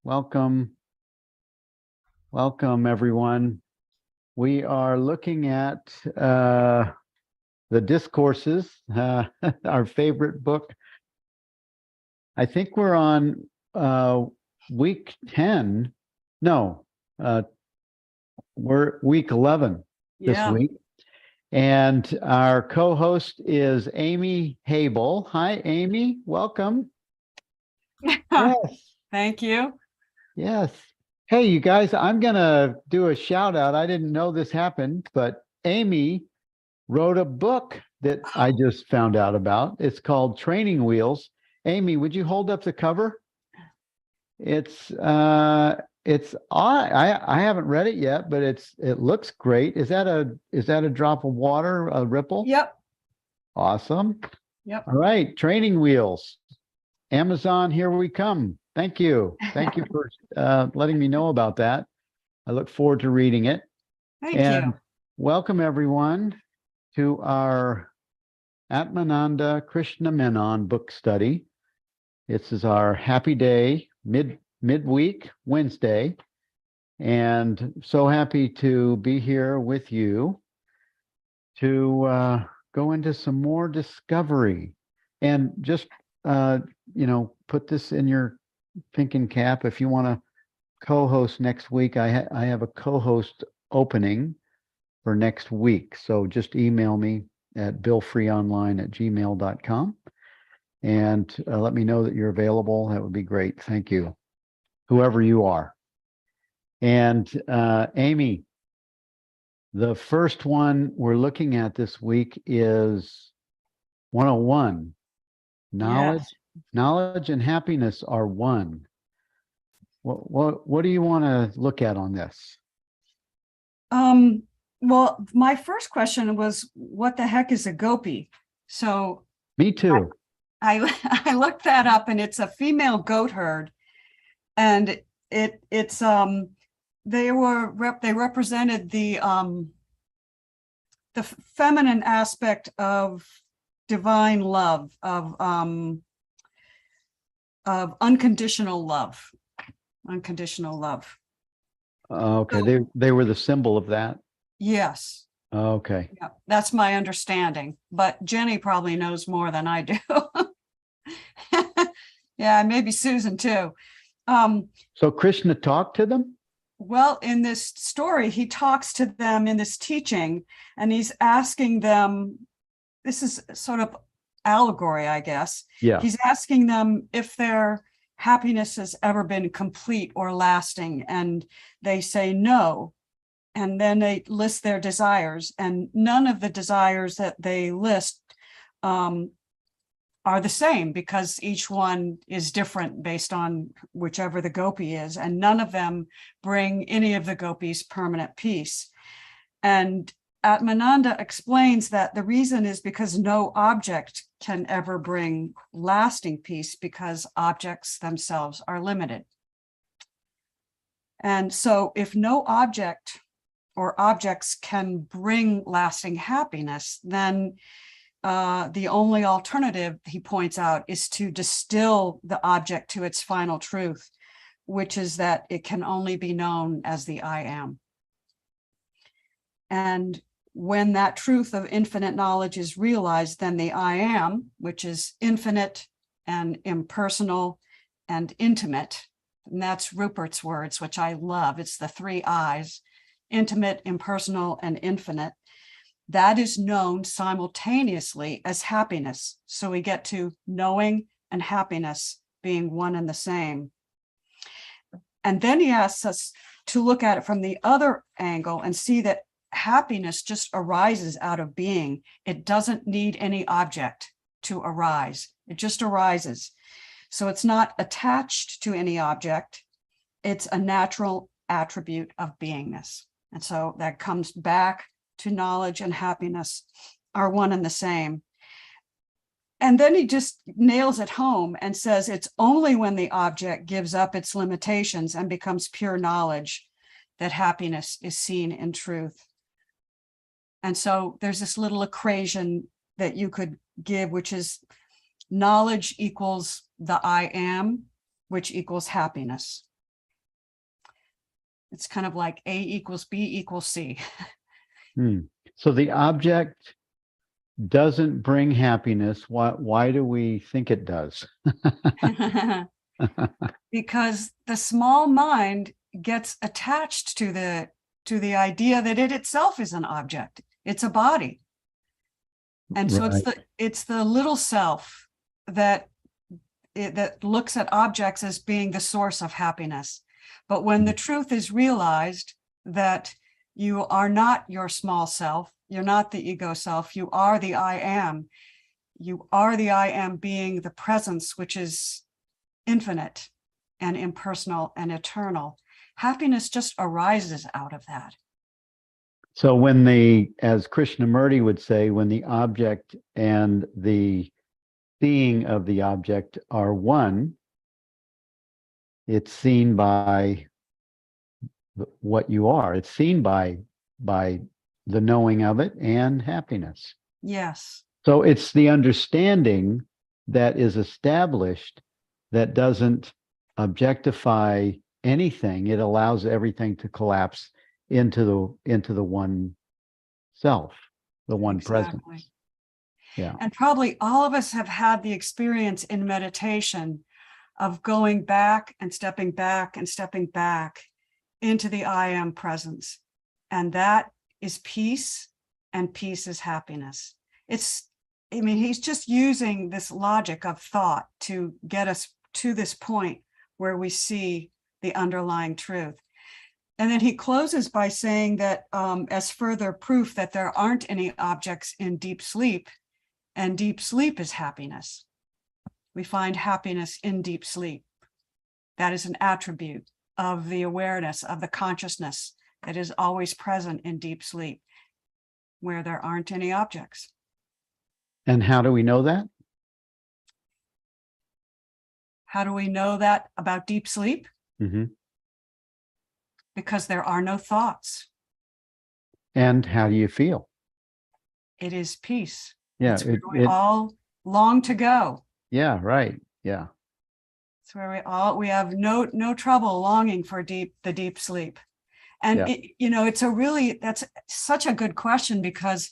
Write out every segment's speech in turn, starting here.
Welcome. Welcome, everyone. We are looking at the Discourses, our favorite book. I think we're on week 10. No, we're week 11 this week. And our co-host is Amy Haible. Hi, Amy. Welcome. Yes. Thank you. Yes. Hey, you guys, I'm going to do a shout out. I didn't know this happened, but Amy wrote a book that I just found out about. It's called Training Wheels. Amy, would you hold up the cover? It's I haven't read it yet, but it looks great. Is that a drop of water, a ripple? Yep. Awesome. Yep. All right, Training Wheels. Amazon, here we come. Thank you. Thank you for letting me know about that. I look forward to reading it. Thank you. Welcome, everyone, to our Atmananda Krishna Menon book study. This is our happy day, midweek, Wednesday. And so happy to be here with you to go into some more discovery. And just, put this in your thinking cap. If you want to co-host next week, I have a co-host opening for next week. So just email me at billfreeonline@gmail.com and let me know that you're available. That would be great. Thank you, whoever you are. And Amy, the first one we're looking at this week is 101. Knowledge and happiness are one. What do you want to look at on this? Well, my first question was, what the heck is a gopi? So Me too. I looked that up, and it's a female goat herd, and they represented the feminine aspect of divine love, of unconditional love. Okay, So, they were the symbol of that. Yes. Okay. Yeah, that's my understanding, but Jenny probably knows more than I do. Yeah, maybe Susan too. So Krishna talked to them? Well, in this story, he talks to them in this teaching, and he's asking them, this is sort of allegory, I guess. Yeah. He's asking them if their happiness has ever been complete or lasting, and they say no. And then they list their desires, and none of the desires that they list are the same, because each one is different based on whichever the gopi is, and none of them bring any of the gopis permanent peace. And Atmananda explains that the reason is because no object can ever bring lasting peace, because objects themselves are limited. And so if no object or objects can bring lasting happiness, then the only alternative, he points out, is to distill the object to its final truth, which is that it can only be known as the I am. And when that truth of infinite knowledge is realized, then the I am, which is infinite and impersonal and intimate, and that's Rupert's words, which I love. It's the three I's: intimate, impersonal, and infinite. That is known simultaneously as happiness. So we get to knowing and happiness being one and the same. And then he asks us to look at it from the other angle and see that happiness just arises out of being. It doesn't need any object to arise. It just arises. So it's not attached to any object. It's a natural attribute of beingness. And so that comes back to knowledge and happiness are one and the same. And then he just nails it home and says it's only when the object gives up its limitations and becomes pure knowledge that happiness is seen in truth. And so there's this little equation that you could give, which is knowledge equals the I am, which equals happiness. It's kind of like A equals B equals C. Hmm. So the object doesn't bring happiness. Why do we think it does? Because the small mind gets attached to the idea that it itself is an object. It's a body. And so Right. it's the little self that that looks at objects as being the source of happiness. But when the truth is realized that you are not your small self, you're not the ego self, you are the I am. You are the I am being the presence, which is infinite and impersonal and eternal. Happiness just arises out of that. So as Krishnamurti would say, when the object and the seeing of the object are one, it's seen by what you are. It's seen by the knowing of it and happiness. Yes. So it's the understanding that is established that doesn't objectify anything. It allows everything to collapse into the one self, the one Exactly. presence. Yeah. And probably all of us have had the experience in meditation of going back and stepping back and stepping back into the I am presence. And that is peace, and peace is happiness. He's just using this logic of thought to get us to this point where we see the underlying truth. And then he closes by saying that as further proof that there aren't any objects in deep sleep, and deep sleep is happiness. We find happiness in deep sleep. That is an attribute of the awareness, of the consciousness that is always present in deep sleep, where there aren't any objects. And how do we know that? How do we know that about deep sleep? Mm-hmm. Because there are no thoughts. And how do you feel? It is peace. Yeah, it's where we all long to go. Yeah, right. Yeah. It's where we have no trouble longing for the deep sleep. And yeah. That's such a good question, because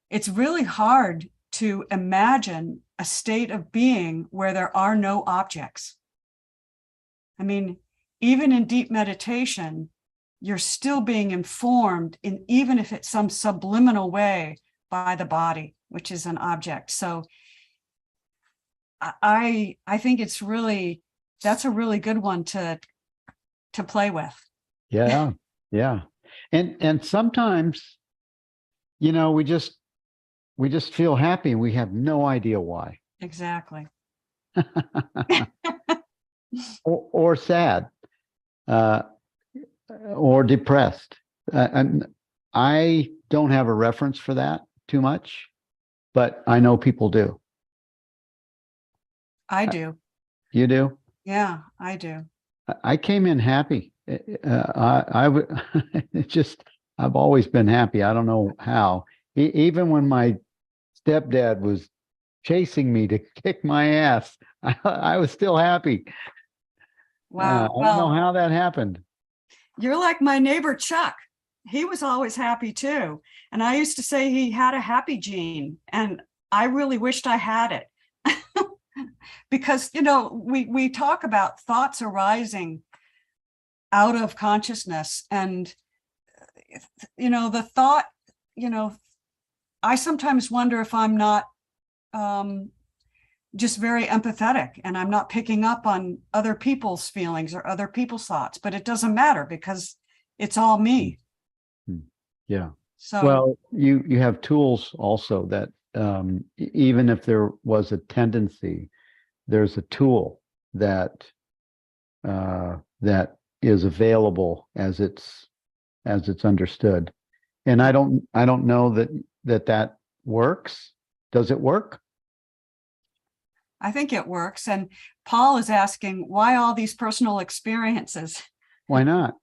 it's really hard to imagine a state of being where there are no objects. I mean, even in deep meditation, you're still being informed, even if it's some subliminal way, by the body, which is an object. So I think that's a really good one to play with. Yeah. Yeah. And sometimes, we just feel happy and we have no idea why. Exactly. or sad, or depressed. And I don't have a reference for that too much, but I know people do. I do. You do? Yeah, I do. I came in happy. I would I've always been happy. I don't know how. Even when my stepdad was chasing me to kick my ass, I was still happy. Wow. I don't know how that happened. You're like my neighbor, Chuck. He was always happy too. And I used to say he had a happy gene, and I really wished I had it. Because, we talk about thoughts arising out of consciousness, and, the thought, I sometimes wonder if I'm not just very empathetic, and I'm not picking up on other people's feelings or other people's thoughts, but it doesn't matter because it's all me. Yeah. So, well, you have tools also that even if there was a tendency, there's a tool that is available as it's understood. And I don't know that works. Does it work? I think it works. And Paul is asking, why all these personal experiences? Why not?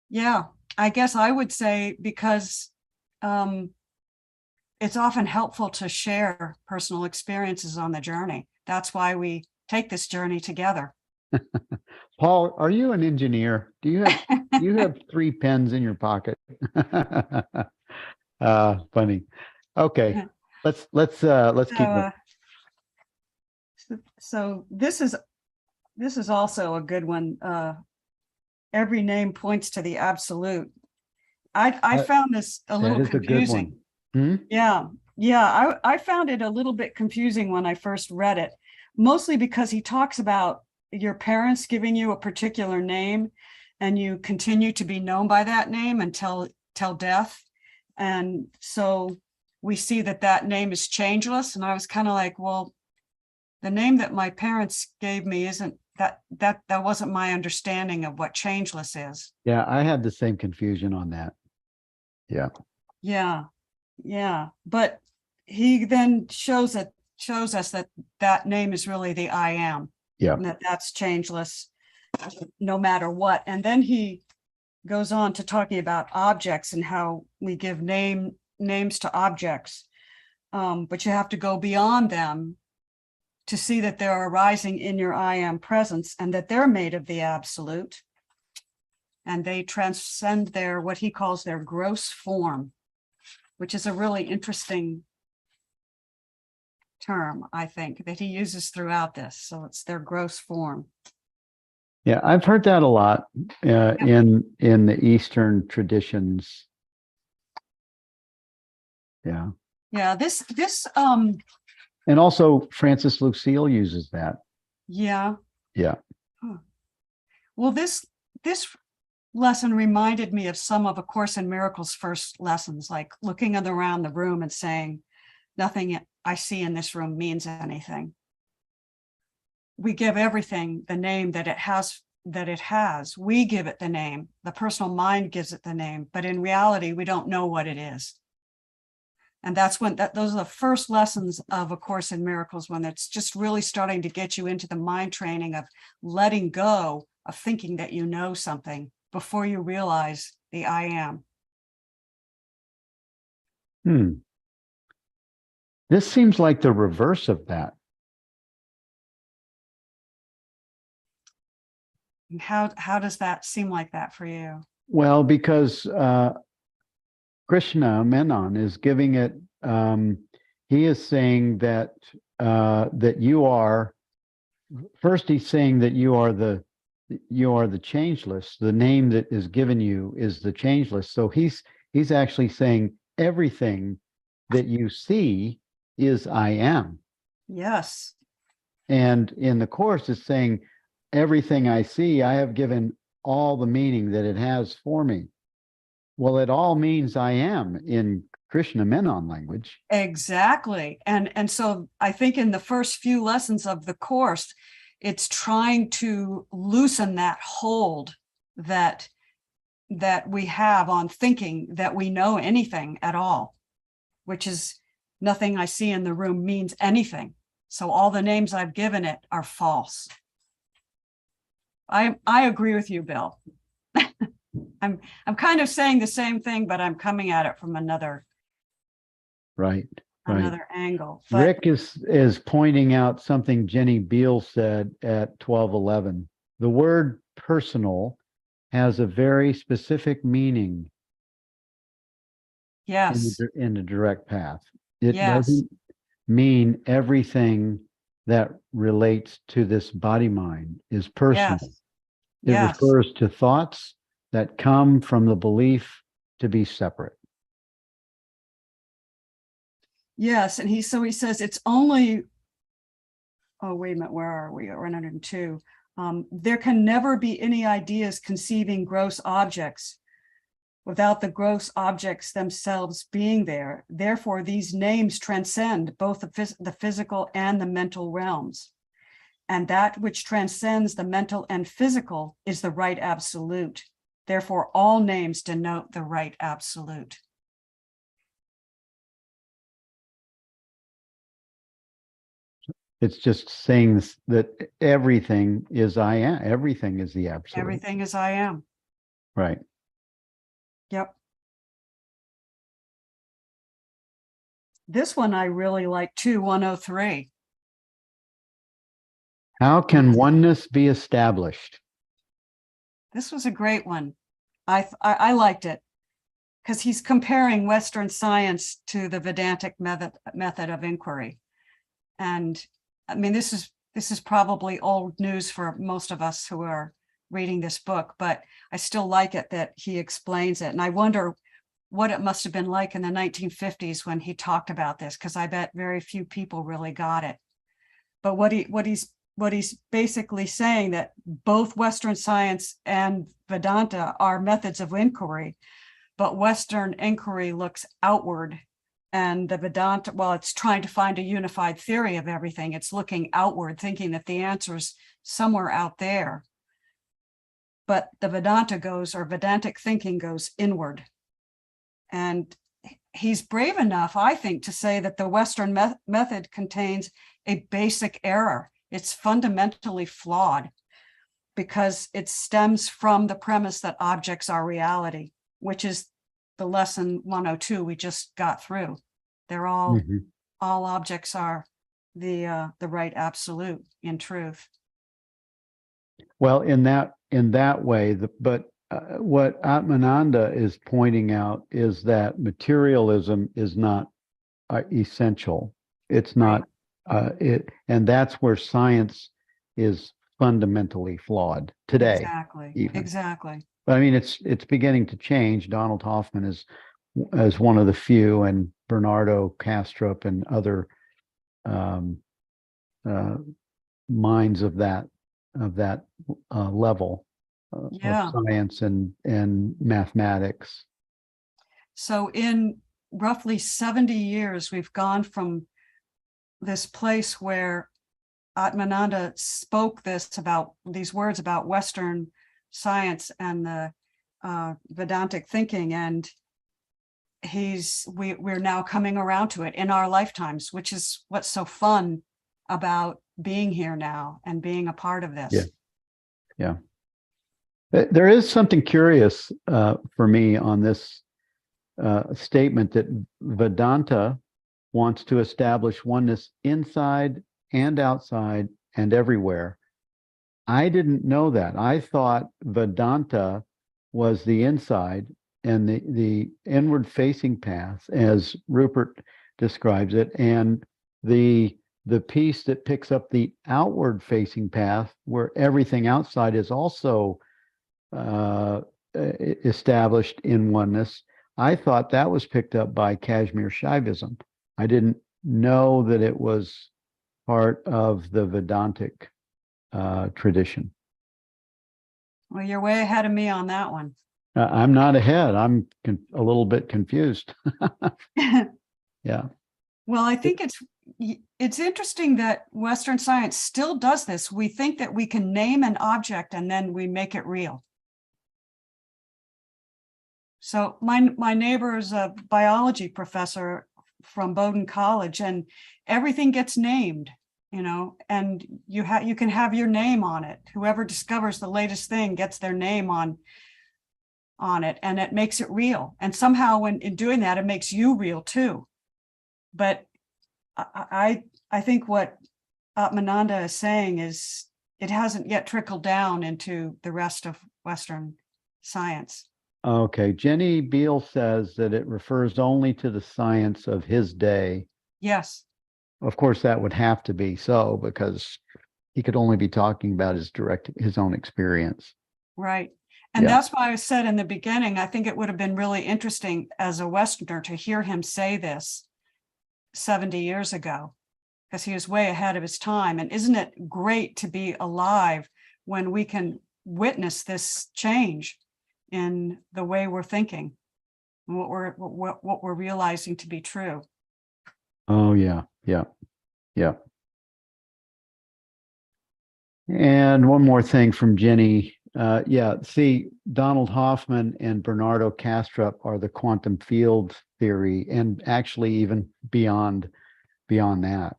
Yeah, I guess I would say because it's often helpful to share personal experiences on the journey. That's why we take this journey together. Paul, are you an engineer? Do you have three pens in your pocket? Funny. Okay. Let's keep So, moving. so this is also a good one. Every name points to the absolute. I That, found this a that little is a good one. confusing. Yeah, I found it a little bit confusing when I first read it, mostly because he talks about your parents giving you a particular name and you continue to be known by that name until death. And so we see that that name is changeless. And I was kind of like, well, the name that my parents gave me isn't that wasn't my understanding of what changeless is. Yeah, I had the same confusion on that. Yeah. Yeah, but he then shows us that that name is really the I am, Yeah. and that's changeless no matter what. And then he goes on to talking about objects and how we give names to objects, but you have to go beyond them to see that they're arising in your I am presence and that they're made of the absolute, and they transcend their what he calls their gross form, which is a really interesting term, I think, that he uses throughout this. So it's their gross form. Yeah, I've heard that a lot in the Eastern traditions. Yeah. Yeah, this And also Francis Lucille uses that. yeah. Yeah. Well, this lesson reminded me of some of A Course in Miracles' first lessons, like looking around the room and saying, nothing I see in this room means anything. We give everything the name that it has. We give it the name. The personal mind gives it the name, but in reality, we don't know what it is. And that's when those are the first lessons of A Course in Miracles, when it's just really starting to get you into the mind training of letting go of thinking that you know something before you realize the I am. This seems like the reverse of that. And how does that seem like that for you? Well, because Krishna Menon is giving it. He is saying that that you are. First, he's saying that you are the changeless. The name that is given you is the changeless. So he's actually saying everything that you see is I am. Yes. And in the Course, it's saying everything I see, I have given all the meaning that it has for me. Well, it all means I am in Krishna Menon language. Exactly. And so I think in the first few lessons of the Course, it's trying to loosen that hold that we have on thinking that we know anything at all, which is nothing I see in the room means anything. So all the names I've given it are false. I agree with you, Bill. I'm kind of saying the same thing, but I'm coming at it from another angle. But Rick is pointing out something Jenny Beal said at 1211. The word personal has a very specific meaning. Yes. In the direct path. It Yes. doesn't mean everything that relates to this body mind is personal. Yes. It Yes. refers to thoughts that come from the belief to be separate. Yes. And he says it's only, oh, wait a minute, where are we? 102. There can never be any ideas conceiving gross objects without the gross objects themselves being there. Therefore, these names transcend both the physical and the mental realms. And that which transcends the mental and physical is the right absolute. Therefore, all names denote the right absolute. It's just saying that everything is I am. Everything is the absolute. Everything is I am. Right. Yep. This one I really like too, 103. How can oneness be established? This was a great one. I liked it because he's comparing Western science to the Vedantic method of inquiry. And I mean, this is probably old news for most of us who are reading this book, but I still like it that he explains it. And I wonder what it must have been like in the 1950s when he talked about this, because I bet very few people really got it. But what he's basically saying, that both Western science and Vedanta are methods of inquiry, but Western inquiry looks outward, and the Vedanta, well, it's trying to find a unified theory of everything. It's looking outward, thinking that the answer is somewhere out there. But the Vedanta goes, or Vedantic thinking goes inward. And he's brave enough, I think, to say that the Western method contains a basic error. It's fundamentally flawed because it stems from the premise that objects are reality, which is the lesson 102 we just got through. They're all objects are the right absolute in truth. Well, in that way, what Atmananda is pointing out is that materialism is not essential. It's not and that's where science is fundamentally flawed today. Exactly. But I mean, it's beginning to change. Donald Hoffman is as one of the few, and Bernardo Kastrup and other minds of that level of science and mathematics. So in roughly 70 years, we've gone from this place where Atmananda spoke these words about Western science and the Vedantic thinking, and we're now coming around to it in our lifetimes, which is what's so fun about being here now and being a part of this. Yeah. There is something curious for me on this statement that Vedanta wants to establish oneness inside and outside and everywhere. I didn't know that. I thought Vedanta was the inside and the inward facing path, as Rupert describes it, and the piece that picks up the outward facing path, where everything outside is also established in oneness. I thought that was picked up by Kashmir Shaivism. I didn't know that it was part of the Vedantic tradition. Well, you're way ahead of me on that one. I'm not ahead. I'm a little bit confused. Yeah. Well, I think it's interesting that Western science still does this. We think that we can name an object and then we make it real. So my neighbor is a biology professor from Bowdoin College, and everything gets named, and you can have your name on it. Whoever discovers the latest thing gets their name on it, and it makes it real. And somehow in doing that, it makes you real too. But I think what Atmananda is saying is it hasn't yet trickled down into the rest of Western science. Okay. Jenny Beale says that it refers only to the science of his day. Yes. Of course, that would have to be so, because he could only be talking about his own experience. Right. And that's why I said in the beginning, I think it would have been really interesting as a Westerner to hear him say this 70 years ago, because he was way ahead of his time. And isn't it great to be alive when we can witness this change in the way we're thinking, and what we're realizing to be true? Oh yeah. And one more thing from Jenny. See, Donald Hoffman and Bernardo Kastrup are the quantum field theory, and actually even beyond that.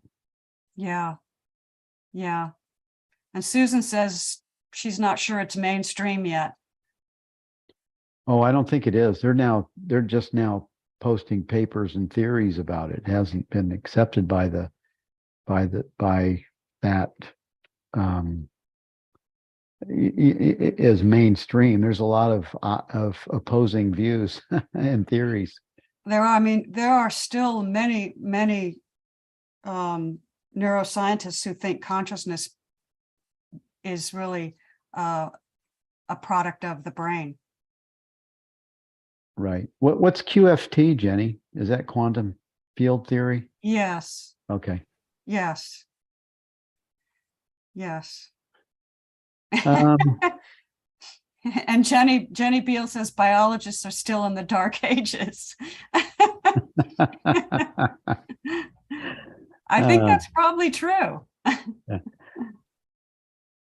Yeah. And Susan says she's not sure it's mainstream yet. Oh, I don't think it is. They're just now posting papers and theories about it. It hasn't been accepted by that is mainstream. There's a lot of opposing views and theories. There are, I mean, there are still many, many neuroscientists who think consciousness is really a product of the brain. Right. What's QFT, Jenny? Is that quantum field theory? Yes, Okay. yes, yes. Um, And Jenny Beal says biologists are still in the dark ages. I think that's probably true.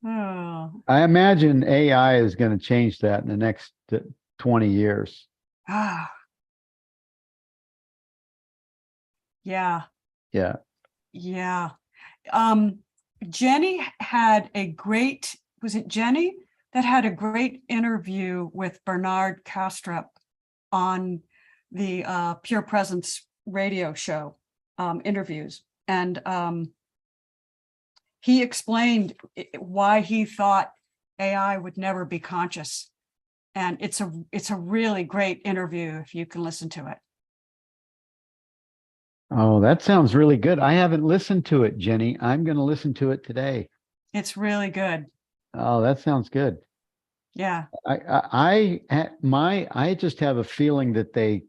Oh, I imagine AI is going to change that in the next 20 years. ah, yeah, Yeah. yeah. Jenny had a great, was it Jenny that had a great interview with Bernard Kastrup on the Pure Presence radio show interviews. And he explained why he thought AI would never be conscious. And it's a really great interview if you can listen to it. Oh, that sounds really good. I haven't listened to it, Jenny. I'm going to listen to it today. It's really good. Oh, that sounds good. Yeah. I just have a feeling that they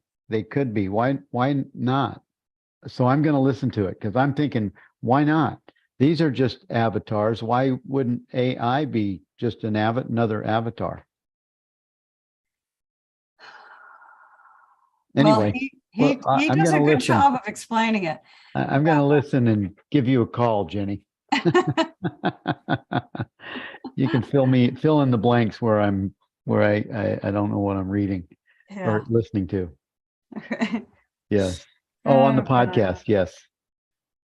could be. Why not? So I'm going to listen to it because I'm thinking, why not? These are just avatars. Why wouldn't AI be just another avatar? Anyway, Well, he I'm does going a to good listen. job of explaining it. I'm going to listen and give you a call, Jenny. You can fill in the blanks where I don't know what I'm reading or listening to. Yes. Oh, on the podcast. Yes.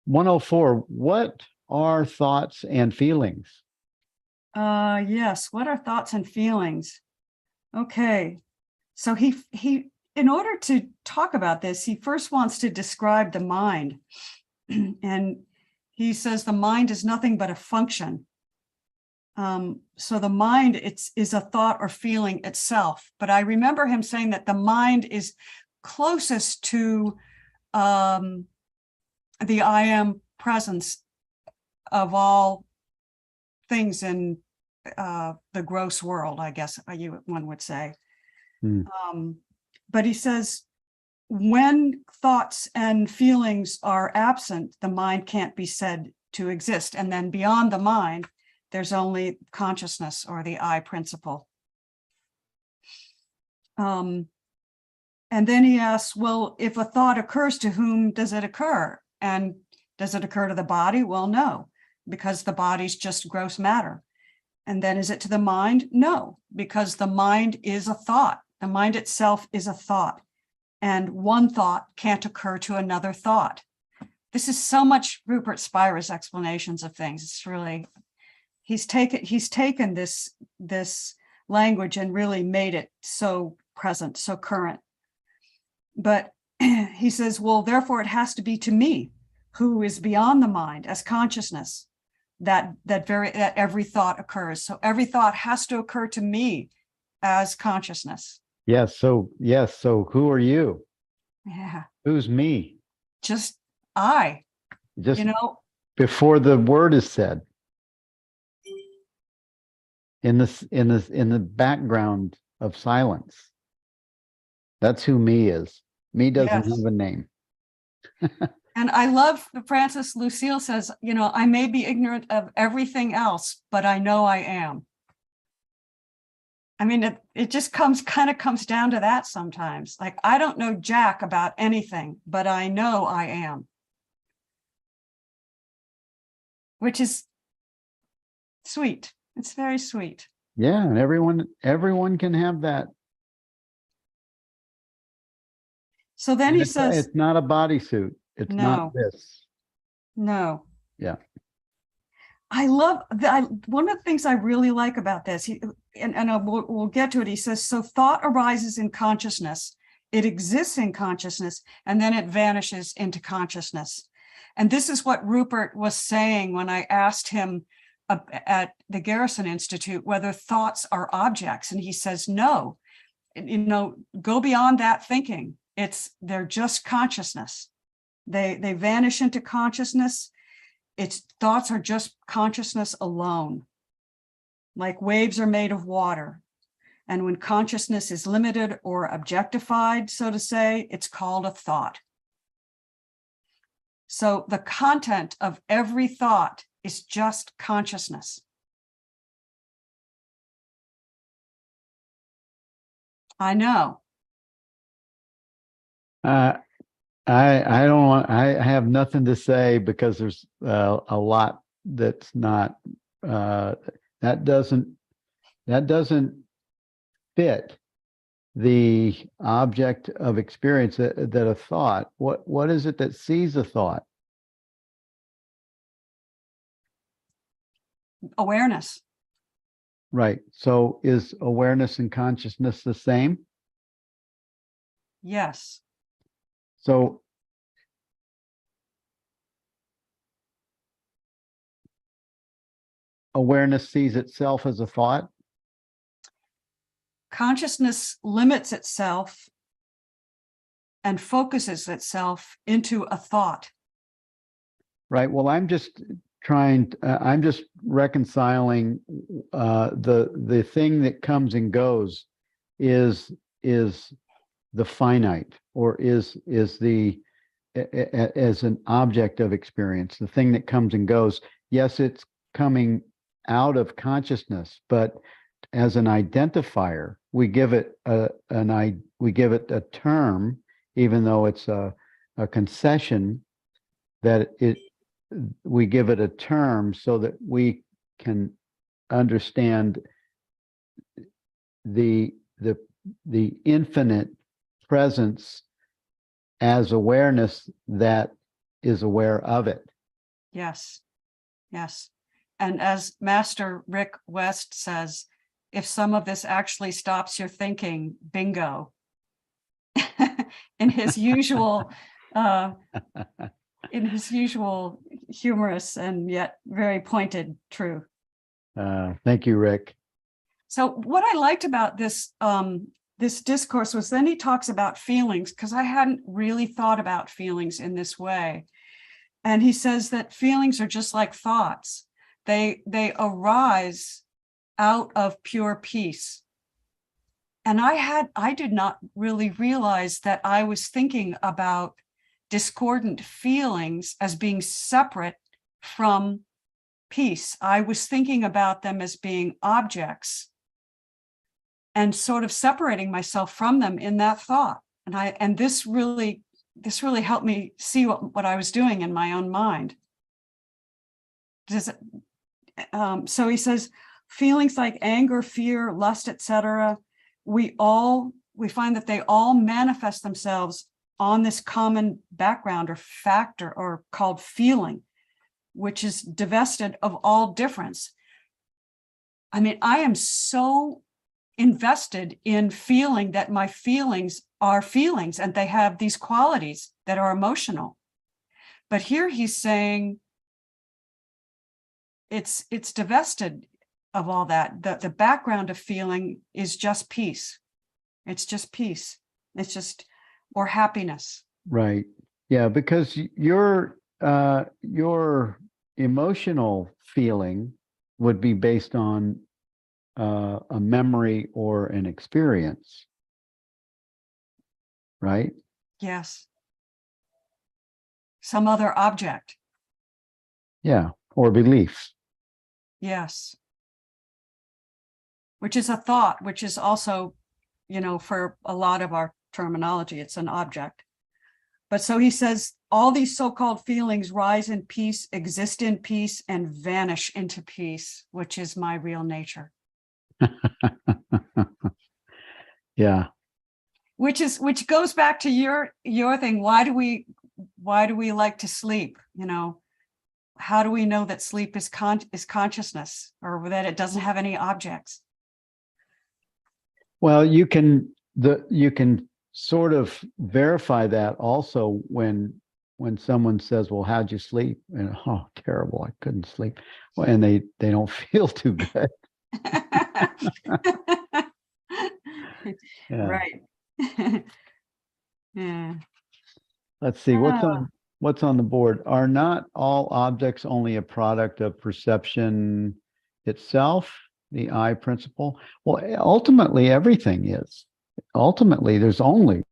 104. What are thoughts and feelings? Yes. What are thoughts and feelings? Okay. So he in order to talk about this, he first wants to describe the mind. And he says the mind is nothing but a function. So the mind is a thought or feeling itself. But I remember him saying that the mind is closest to the I am presence of all things in the gross world, I guess one would say. But he says, when thoughts and feelings are absent, the mind can't be said to exist. And then beyond the mind, there's only consciousness or the I principle. And then he asks, well, if a thought occurs, to whom does it occur? And does it occur to the body? Well, no, because the body's just gross matter. And then is it to the mind? No, because the mind is a thought. The mind itself is a thought. And one thought can't occur to another thought. This is so much Rupert Spira's explanations of things. It's really, he's taken this language and really made it so present, so current. But he says, well, therefore it has to be to me, who is beyond the mind as consciousness, that every thought occurs. So every thought has to occur to me as consciousness. Yes. So who are you? Yeah. Who's me? Just I. Just before the word is said. In the background of silence. That's who me is. Me doesn't have a name. And I love Francis Lucille says, I may be ignorant of everything else, but I know I am. I mean, it just comes down to that sometimes. Like, I don't know jack about anything, but I know I am. Which is sweet. It's very sweet. Yeah, and everyone can have that. So then he says, it's not a bodysuit. It's not this. No. Yeah. I love one of the things I really like about this, we'll get to it. He says, so thought arises in consciousness. It exists in consciousness, and then it vanishes into consciousness. And this is what Rupert was saying when I asked him at the Garrison Institute whether thoughts are objects, and he says no. Go beyond that thinking. They're just consciousness. They vanish into consciousness. Thoughts are just consciousness alone. Like waves are made of water. And when consciousness is limited or objectified, so to say, it's called a thought. So the content of every thought is just consciousness. I know. I don't want. I have nothing to say because there's a lot that's not that doesn't fit the object of experience that a thought. What is it that sees a thought? Awareness. Right. So is awareness and consciousness the same? Yes. So awareness sees itself as a thought? Consciousness limits itself and focuses itself into a thought. Right. Well, I'm just I'm just reconciling the thing that comes and goes is the finite, or is the as an object of experience, the thing that comes and goes. Yes, it's coming out of consciousness, but as an identifier, we give it a term, even though it's a concession, that we give it a term so that we can understand the infinite presence as awareness that is aware of it. Yes. Yes. And as Master Rick West says, if some of this actually stops your thinking, bingo. in his usual humorous and yet very pointed truth. Thank you, Rick. So what I liked about this this discourse was then he talks about feelings, because I hadn't really thought about feelings in this way. And he says that feelings are just like thoughts. They arise out of pure peace. And I did not really realize that I was thinking about discordant feelings as being separate from peace. I was thinking about them as being objects and sort of separating myself from them in that thought. And this really helped me see what I was doing in my own mind. So he says, feelings like anger, fear, lust, etc., we find that they all manifest themselves on this common background or factor, or called feeling, which is divested of all difference. I mean, I am so invested in feeling that my feelings are feelings and they have these qualities that are emotional. But here he's saying it's divested of all that. The background of feeling is just peace. It's just peace. It's just, or happiness. Right. Yeah, because your emotional feeling would be based on a memory or an experience, right? Yes. Some other object. Yeah, or beliefs. Yes. Which is a thought, which is also, for a lot of our terminology, it's an object. But so he says, all these so-called feelings rise in peace, exist in peace, and vanish into peace, which is my real nature. Yeah. Which goes back to your thing. Why do we like to sleep? How do we know that sleep is consciousness, or that it doesn't have any objects? Well, you can sort of verify that also when when someone says, well, how'd you sleep? And oh, terrible, I couldn't sleep. Well, and they don't feel too good. Yeah. Right. Yeah. Let's see, Ah, what's on the board? Are not all objects only a product of perception itself, the I principle? Well, ultimately, everything is. Ultimately, there's only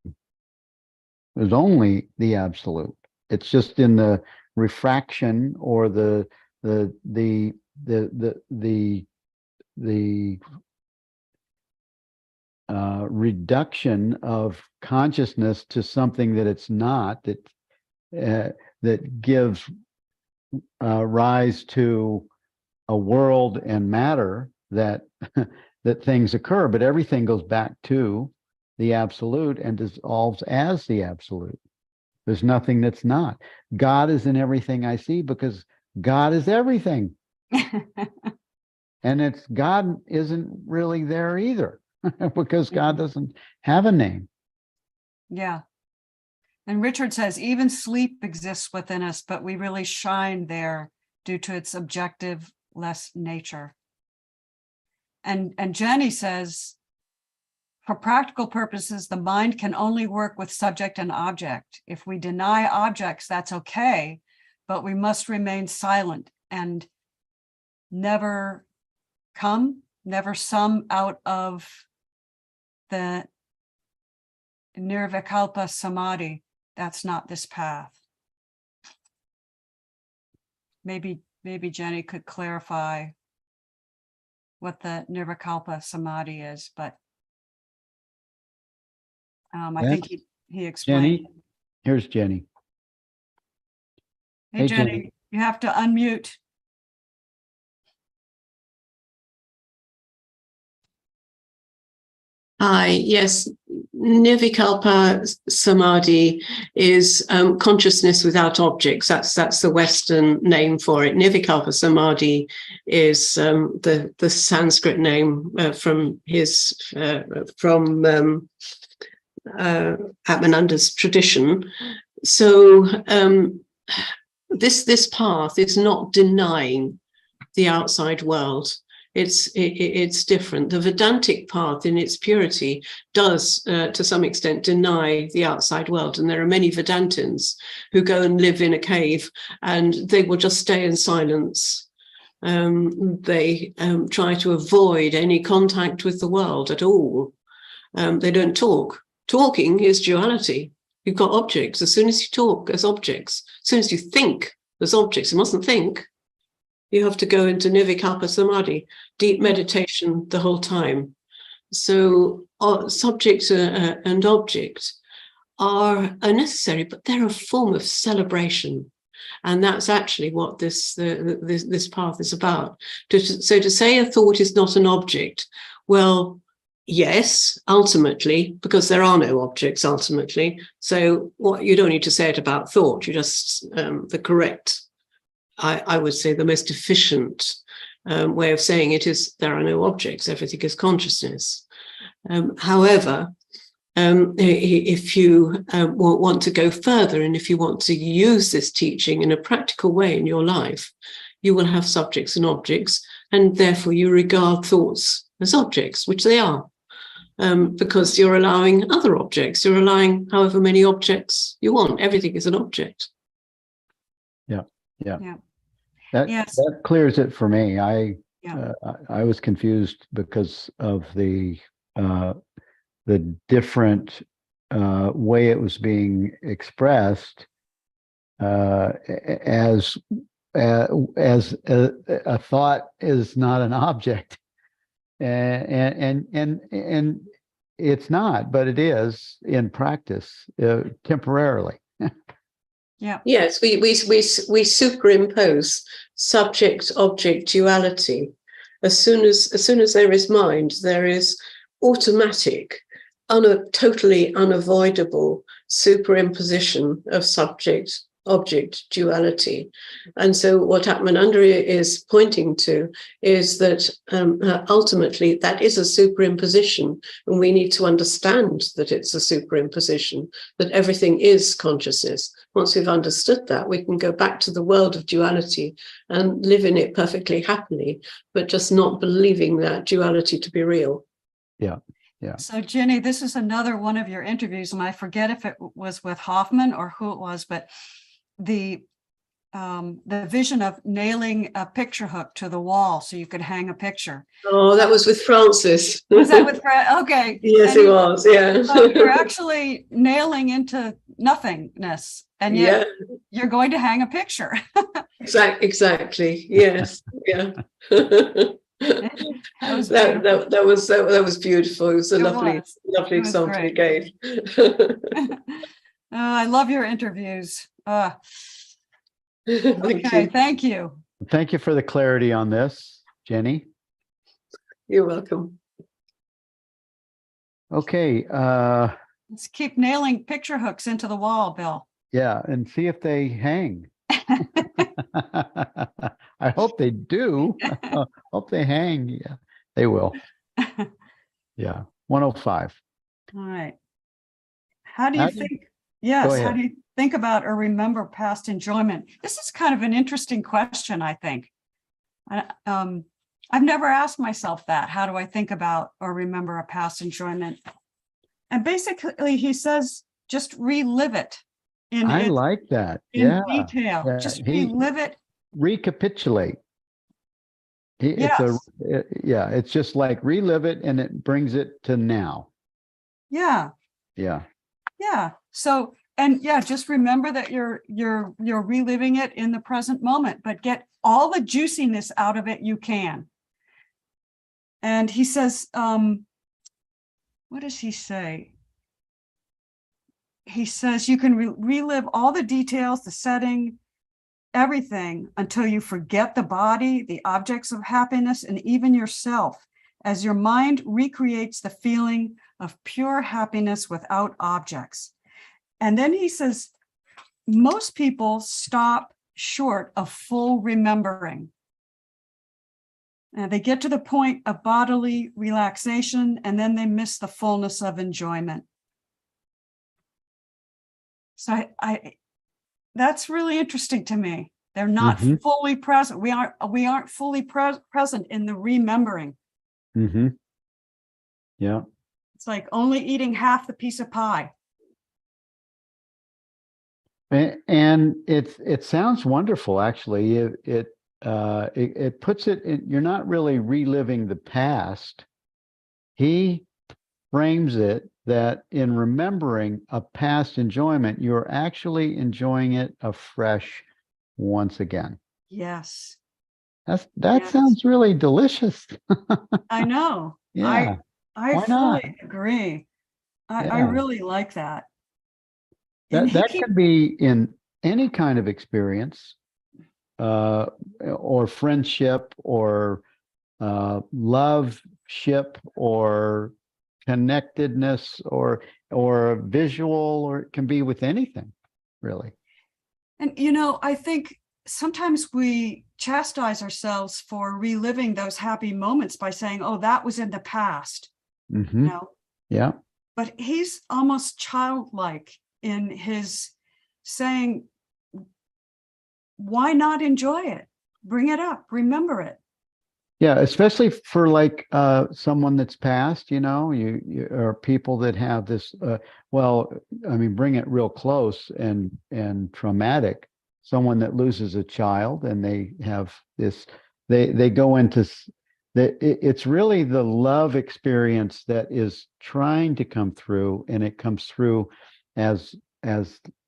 the absolute. It's just in the refraction or the reduction of consciousness to something that it's not, that gives rise to a world and matter that that things occur, but everything goes back to the absolute and dissolves as the absolute. There's nothing that's not. God is in everything I see because God is everything. And it's God isn't really there either because God doesn't have a name. yeah. And Richard says, even sleep exists within us, but we really shine there due to its objective-less nature. And Jenny says, for practical purposes, the mind can only work with subject and object. If we deny objects, that's okay, but we must remain silent and never sum out of the nirvikalpa samadhi. That's not this path. Maybe Jenny could clarify what the nirvikalpa samadhi is, but I think he explained. Jenny, here's Jenny. Hey, Hey, Jenny, Jenny. you have to unmute. Hi, yes, Nirvikalpa Samadhi is consciousness without objects. That's the Western name for it. Nirvikalpa Samadhi is the Sanskrit name from Atmananda's tradition. So this path is not denying the outside world. It's different. The Vedantic path in its purity does, to some extent, deny the outside world. And there are many Vedantins who go and live in a cave and they will just stay in silence. They try to avoid any contact with the world at all. They don't talk. Talking is duality. You've got objects. As soon as you talk, there's objects. As soon as you think, there's objects. You mustn't think. You have to go into Nirvikalpa Samadhi, deep meditation the whole time. So subject and object are necessary, but they're a form of celebration. And that's actually what this path is about. So to say a thought is not an object, well, yes, ultimately, because there are no objects ultimately. So you don't need to say it about thought. You just, the correct, I would say the most efficient way of saying it is there are no objects, everything is consciousness. However, if you want to go further and if you want to use this teaching in a practical way in your life, you will have subjects and objects, and therefore you regard thoughts as objects, which they are, because you're allowing other objects, you're allowing however many objects you want. Everything is an object. Yeah. Yes. That clears it for me. I Yeah. I was confused because of the different way it was being expressed as a thought is not an object, and it's not, but it is in practice temporarily. Yeah. Yes, we superimpose subject-object duality. As soon as there is mind, there is automatic, totally unavoidable superimposition of subject object duality. And so what Atmananda is pointing to is that ultimately that is a superimposition, and we need to understand that it's a superimposition, that everything is consciousness. Once we've understood that, we can go back to the world of duality and live in it perfectly happily, but just not believing that duality to be real. Yeah. Yeah. So Ginny, this is another one of your interviews, and I forget if it was with Hoffman or who it was, but the vision of nailing a picture hook to the wall so you could hang a picture. Oh, that was with Francis. Was that with Fred? Okay. Yes, it was. Yeah. So you're actually nailing into nothingness, and yet you're going to hang a picture. Exactly. Yes. Yeah. That was beautiful. It was a lovely example you gave. I love your interviews. Thank Okay, you. thank you. Thank you for the clarity on this, Jenny. You're welcome. Okay. Let's keep nailing picture hooks into the wall, Bill. Yeah, and see if they hang. I hope they do. Hope they hang. Yeah, they will. Yeah, 105. All right. How do you think? Go Yes. ahead. How do you think about or remember past enjoyment? This is kind of an interesting question, I think. I've never asked myself that. How do I think about or remember a past enjoyment? And basically, he says, just relive it. I like that. In detail. Yeah. Just relive it. Recapitulate. Yes. It's just like relive it, and it brings it to now. Yeah. Yeah. Yeah. So, and yeah, just remember that you're reliving it in the present moment, but get all the juiciness out of it you can. And he says, what does he say? He says you can relive all the details, the setting, everything until you forget the body, the objects of happiness, and even yourself, as your mind recreates the feeling of pure happiness without objects. And then he says, most people stop short of full remembering. And they get to the point of bodily relaxation, and then they miss the fullness of enjoyment. So that's really interesting to me. They're not fully present. We aren't fully present in the remembering. Yeah. It's like only eating half the piece of pie. And it sounds wonderful, actually. It puts it in, you're not really reliving the past. He frames it that in remembering a past enjoyment, you're actually enjoying it afresh once again. Yes. That sounds really delicious. I know. Yeah. I Why not? fully agree. I Yeah. really like that. That could be in any kind of experience, or friendship, or love ship, or connectedness, or visual, or it can be with anything, really. And I think sometimes we chastise ourselves for reliving those happy moments by saying, oh, that was in the past. Yeah. But he's almost childlike in his saying, why not enjoy it? Bring it up, remember it. Yeah, especially for like someone that's passed, you or people that have this, bring it real close and traumatic. Someone that loses a child and they have this, they go into, it's really the love experience that is trying to come through, and it comes through as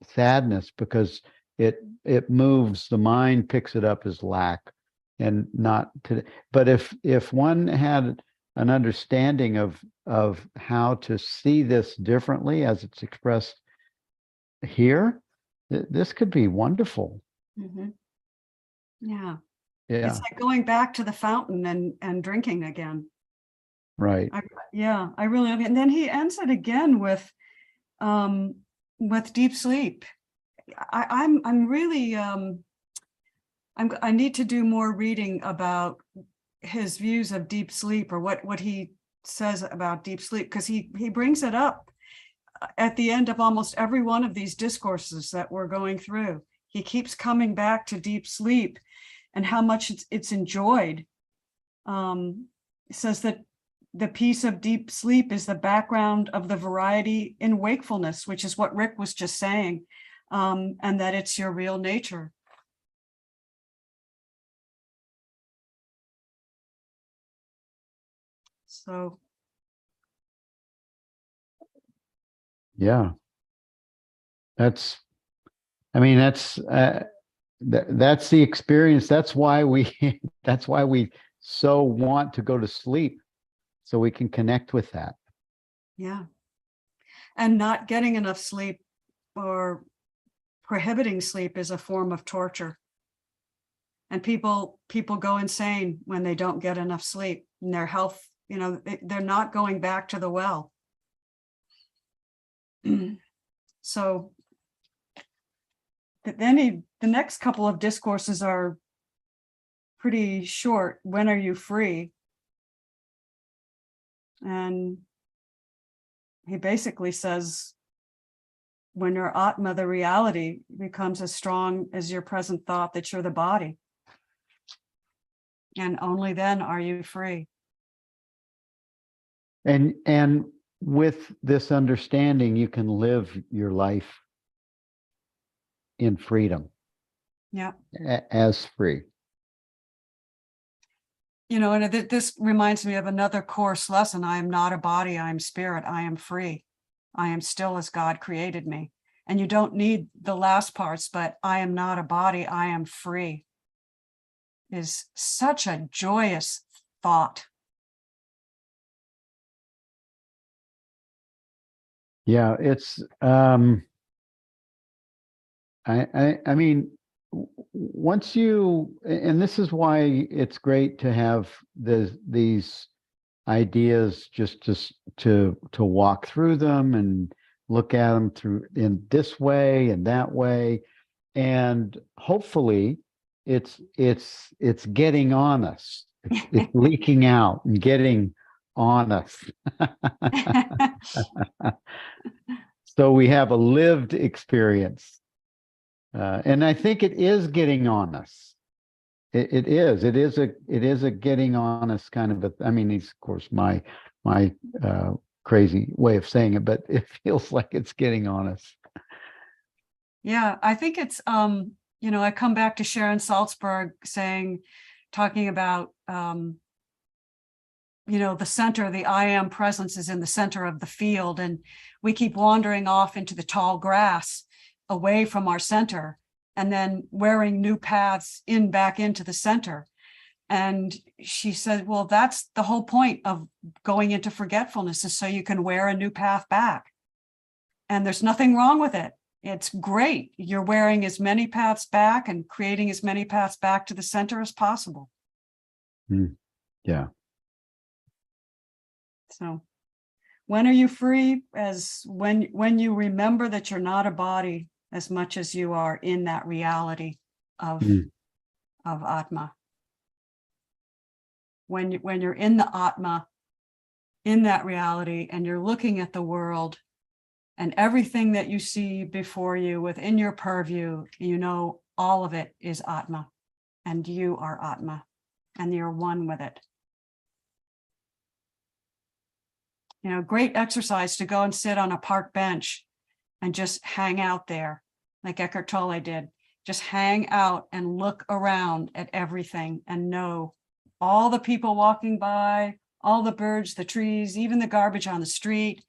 sadness because it moves, the mind picks it up as lack. And not to, but if one had an understanding of how to see this differently as it's expressed here, this could be wonderful. Yeah. It's like going back to the fountain and drinking again. Right. I really, and then he ends it again with deep sleep. I'm really I need to do more reading about his views of deep sleep, or what he says about deep sleep, because he brings it up at the end of almost every one of these discourses that we're going through. He keeps coming back to deep sleep and how much it's enjoyed. He says that the peace of deep sleep is the background of the variety in wakefulness, which is what Rick was just saying, and that it's your real nature. So, Yeah. That's, I mean, that's the experience. That's why we, that's why we so want to go to sleep, so we can connect with that. yeah. And not getting enough sleep or prohibiting sleep is a form of torture. And people go insane when they don't get enough sleep, and their health, they're not going back to the well. So then the next couple of discourses are pretty short. When are you free? And he basically says, when your Atma, the reality, becomes as strong as your present thought that you're the body. And only then are you free. And with this understanding, you can live your life in freedom. Yeah. As free. And this reminds me of another course lesson. I am not a body, I am spirit, I am free. I am still as God created me. And you don't need the last parts, but I am not a body, I am free is such a joyous thought. Yeah, it's I mean, once you, and this is why it's great to have these ideas, just to walk through them and look at them through in this way and that way, and hopefully it's getting on us. It's leaking out and getting on us. So we have a lived experience. And I think it is getting on us. It is a getting on us kind of I mean, it's of course my crazy way of saying it, but it feels like it's getting on us. Yeah, I think it's I come back to Sharon Salzberg talking about the center, the I am presence is in the center of the field, and we keep wandering off into the tall grass away from our center, and then wearing new paths back into the center. And she said, well, that's the whole point of going into forgetfulness, is so you can wear a new path back. And there's nothing wrong with it. It's great. You're wearing as many paths back and creating as many paths back to the center as possible. Yeah. So when are you free? As when you remember that you're not a body as much as you are in that reality of Atma. When you're in the Atma, in that reality, and you're looking at the world and everything that you see before you within your purview, all of it is Atma, and you are Atma, and you're one with it. Great exercise to go and sit on a park bench and just hang out there, like Eckhart Tolle did. Just hang out and look around at everything and know all the people walking by, all the birds, the trees, even the garbage on the street,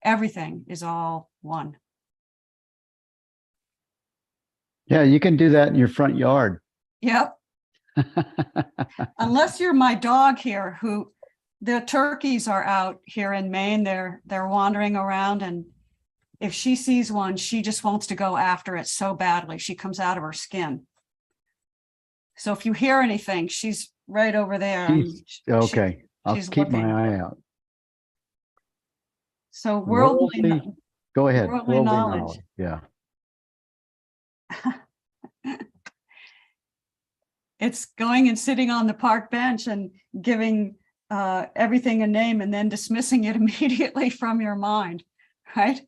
everything is all one. Yeah, you can do that in your front yard. Yep. Unless you're my dog here, who the turkeys are out here in Maine. They're wandering around, and if she sees one, she just wants to go after it so badly. She comes out of her skin. So if you hear anything, she's right over there. Okay. I'll she's keep looking. my eye out. So worldly Go ahead. worldly knowledge. Yeah. It's going and sitting on the park bench and giving everything a name and then dismissing it immediately from your mind, right?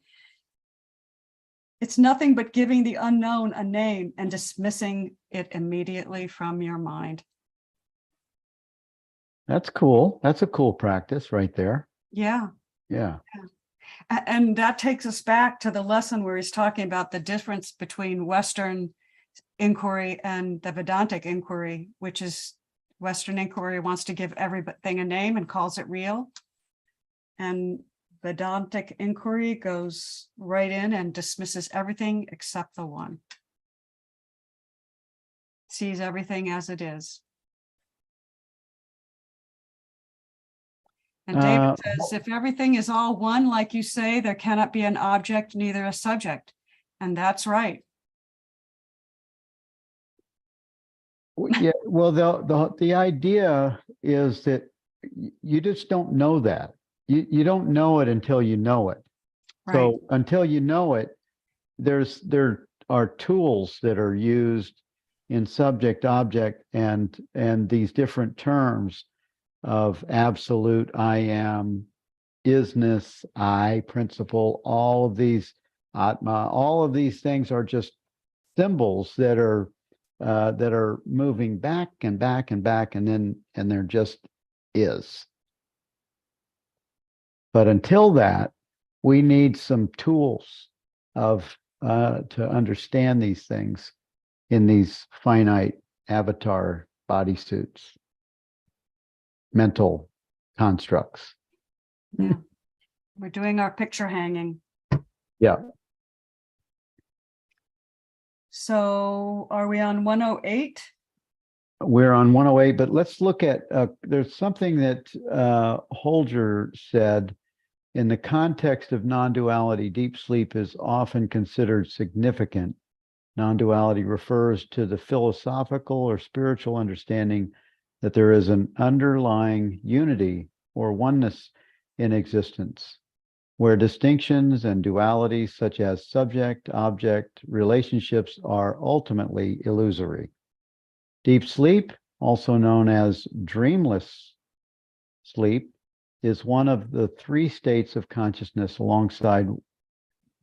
It's nothing but giving the unknown a name and dismissing it immediately from your mind. That's cool. That's a cool practice right there. Yeah. Yeah. And that takes us back to the lesson where he's talking about the difference between Western inquiry and the Vedantic inquiry, which is Western inquiry wants to give everything a name and calls it real. And Vedantic inquiry goes right in and dismisses everything except the one. Sees everything as it is. And David says, if everything is all one, like you say, there cannot be an object, neither a subject. And that's right. Yeah, well, the idea is that you just don't know that. You don't know it until you know it. Right. So until you know it, there are tools that are used in subject, object, and these different terms of absolute, I am, isness, I, principle, all of these, Atma, all of these things are just symbols that are moving back and back and back, and there just is. But until that, we need some tools to understand these things in these finite avatar bodysuits, mental constructs. Yeah. We're doing our picture hanging. Yeah. So are we on 108? We're on 108, but let's look at, there's something that Holger said. In the context of non-duality, deep sleep is often considered significant. Non-duality refers to the philosophical or spiritual understanding that there is an underlying unity or oneness in existence, where distinctions and dualities such as subject-object relationships are ultimately illusory. Deep sleep, also known as dreamless sleep, is one of the three states of consciousness alongside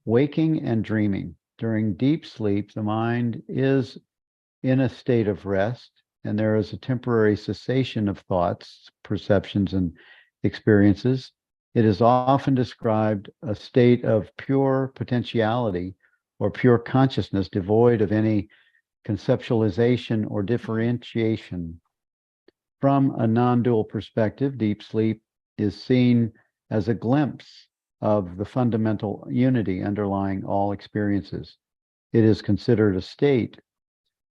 waking and dreaming. During deep sleep, the mind is in a state of rest, and there is a temporary cessation of thoughts, perceptions, and experiences. It is often described a state of pure potentiality or pure consciousness devoid of any conceptualization or differentiation. From a non-dual perspective, deep sleep is seen as a glimpse of the fundamental unity underlying all experiences. It is considered a state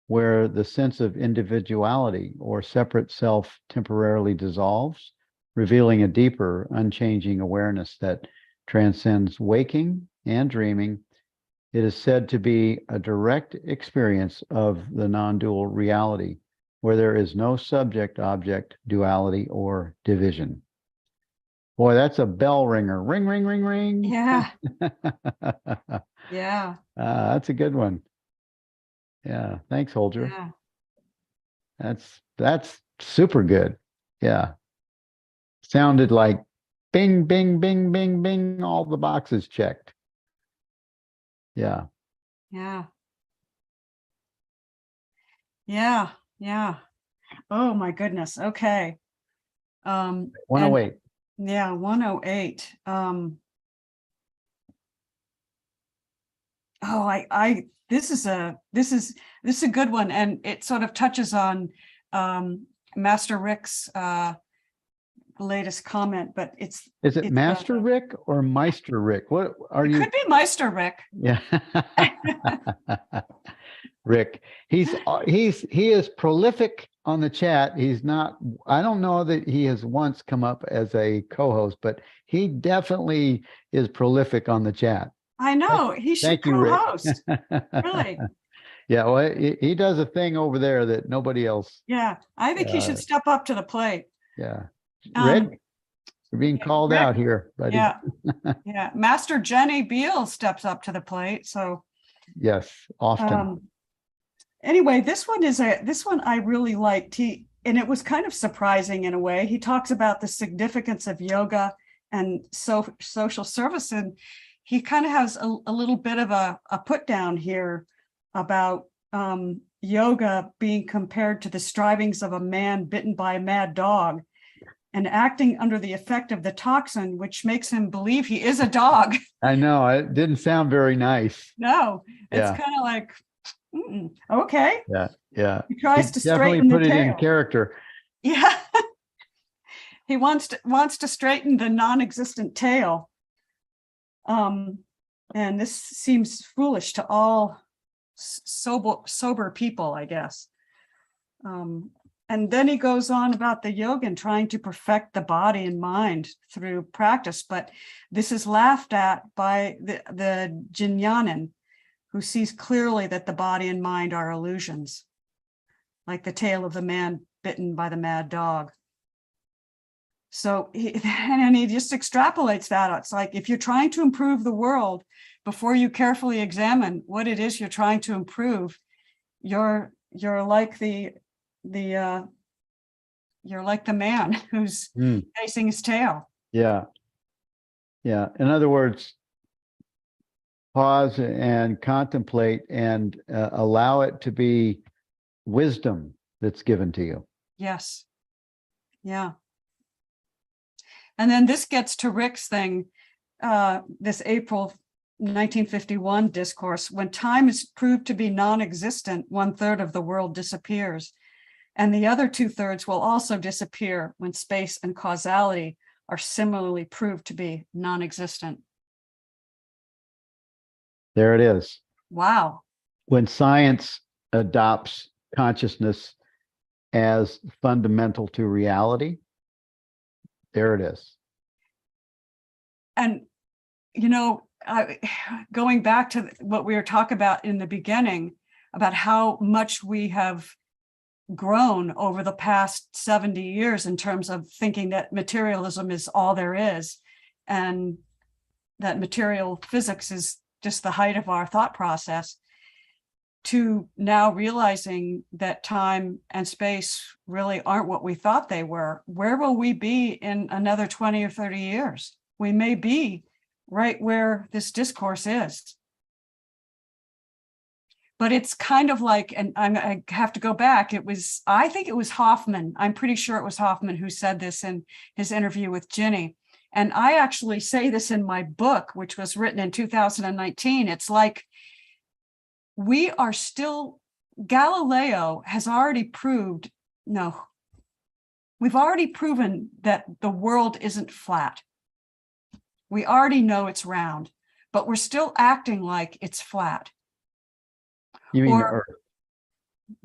where the sense of individuality or separate self temporarily dissolves, revealing a deeper, unchanging awareness that transcends waking and dreaming. It is said to be a direct experience of the non-dual reality, where there is no subject-object duality or division. Boy, that's a bell ringer. Ring, ring, ring, ring. Yeah. Yeah. That's a good one. Yeah. Thanks, Holger. Yeah. That's super good. Yeah. Sounded like bing, bing, bing, bing, bing, all the boxes checked. Yeah. Yeah. Yeah. Yeah. Oh my goodness. Okay. 108. Yeah, 108. This is a good one, and it sort of touches on Master Rick's latest comment, but it's Master Rick or Meister Rick? What are you? Could be Meister Rick. Yeah. Rick, he is prolific on the chat. He's not, I don't know that he has once come up as a co-host, but he definitely is prolific on the chat. I know, he should co-host. Really. Yeah, well, he does a thing over there that nobody else. Yeah, I think he should step up to the plate. Yeah. Rick, you're being called out here, buddy. Yeah. Yeah. Master Jenny Beal steps up to the plate. So yes, often. Anyway, this one I really liked. And it was kind of surprising in a way. He talks about the significance of yoga and social service, and he kind of has a little bit of a put down here about yoga being compared to the strivings of a man bitten by a mad dog and acting under the effect of the toxin, which makes him believe he is a dog. I know it didn't sound very nice. No, it's Yeah. kind of like, okay. Yeah. He tries to Definitely straighten the put it in tail. character. Yeah. He wants to straighten the non-existent tail. And this seems foolish to all sober people, I guess. And then he goes on about the yogin trying to perfect the body and mind through practice, but this is laughed at by the Jnananin, who sees clearly that the body and mind are illusions, like the tale of the man bitten by the mad dog. So he just extrapolates that. It's like, if you're trying to improve the world, before you carefully examine what it is you're trying to improve, you're like you're like the man who's chasing his tail. Yeah. In other words, pause and contemplate and allow it to be wisdom that's given to you. Yes. Yeah. And then this gets to Rick's thing, this April 1951 discourse: when time is proved to be non-existent, 1/3 of the world disappears, and the other 2/3 will also disappear when space and causality are similarly proved to be non-existent. There it is. Wow. When science adopts consciousness as fundamental to reality, there it is. And, going back to what we were talking about in the beginning, about how much we have grown over the past 70 years in terms of thinking that materialism is all there is, and that material physics is just the height of our thought process, to now realizing that time and space really aren't what we thought they were. Where will we be in another 20 or 30 years? We may be right where this discourse is. But it's kind of like, and I have to go back, I think it was Hoffman, I'm pretty sure it was Hoffman who said this in his interview with Ginny. And I actually say this in my book, which was written in 2019. It's like, Galileo has already proved, we've already proven that the world isn't flat. We already know it's round, but we're still acting like it's flat. You mean the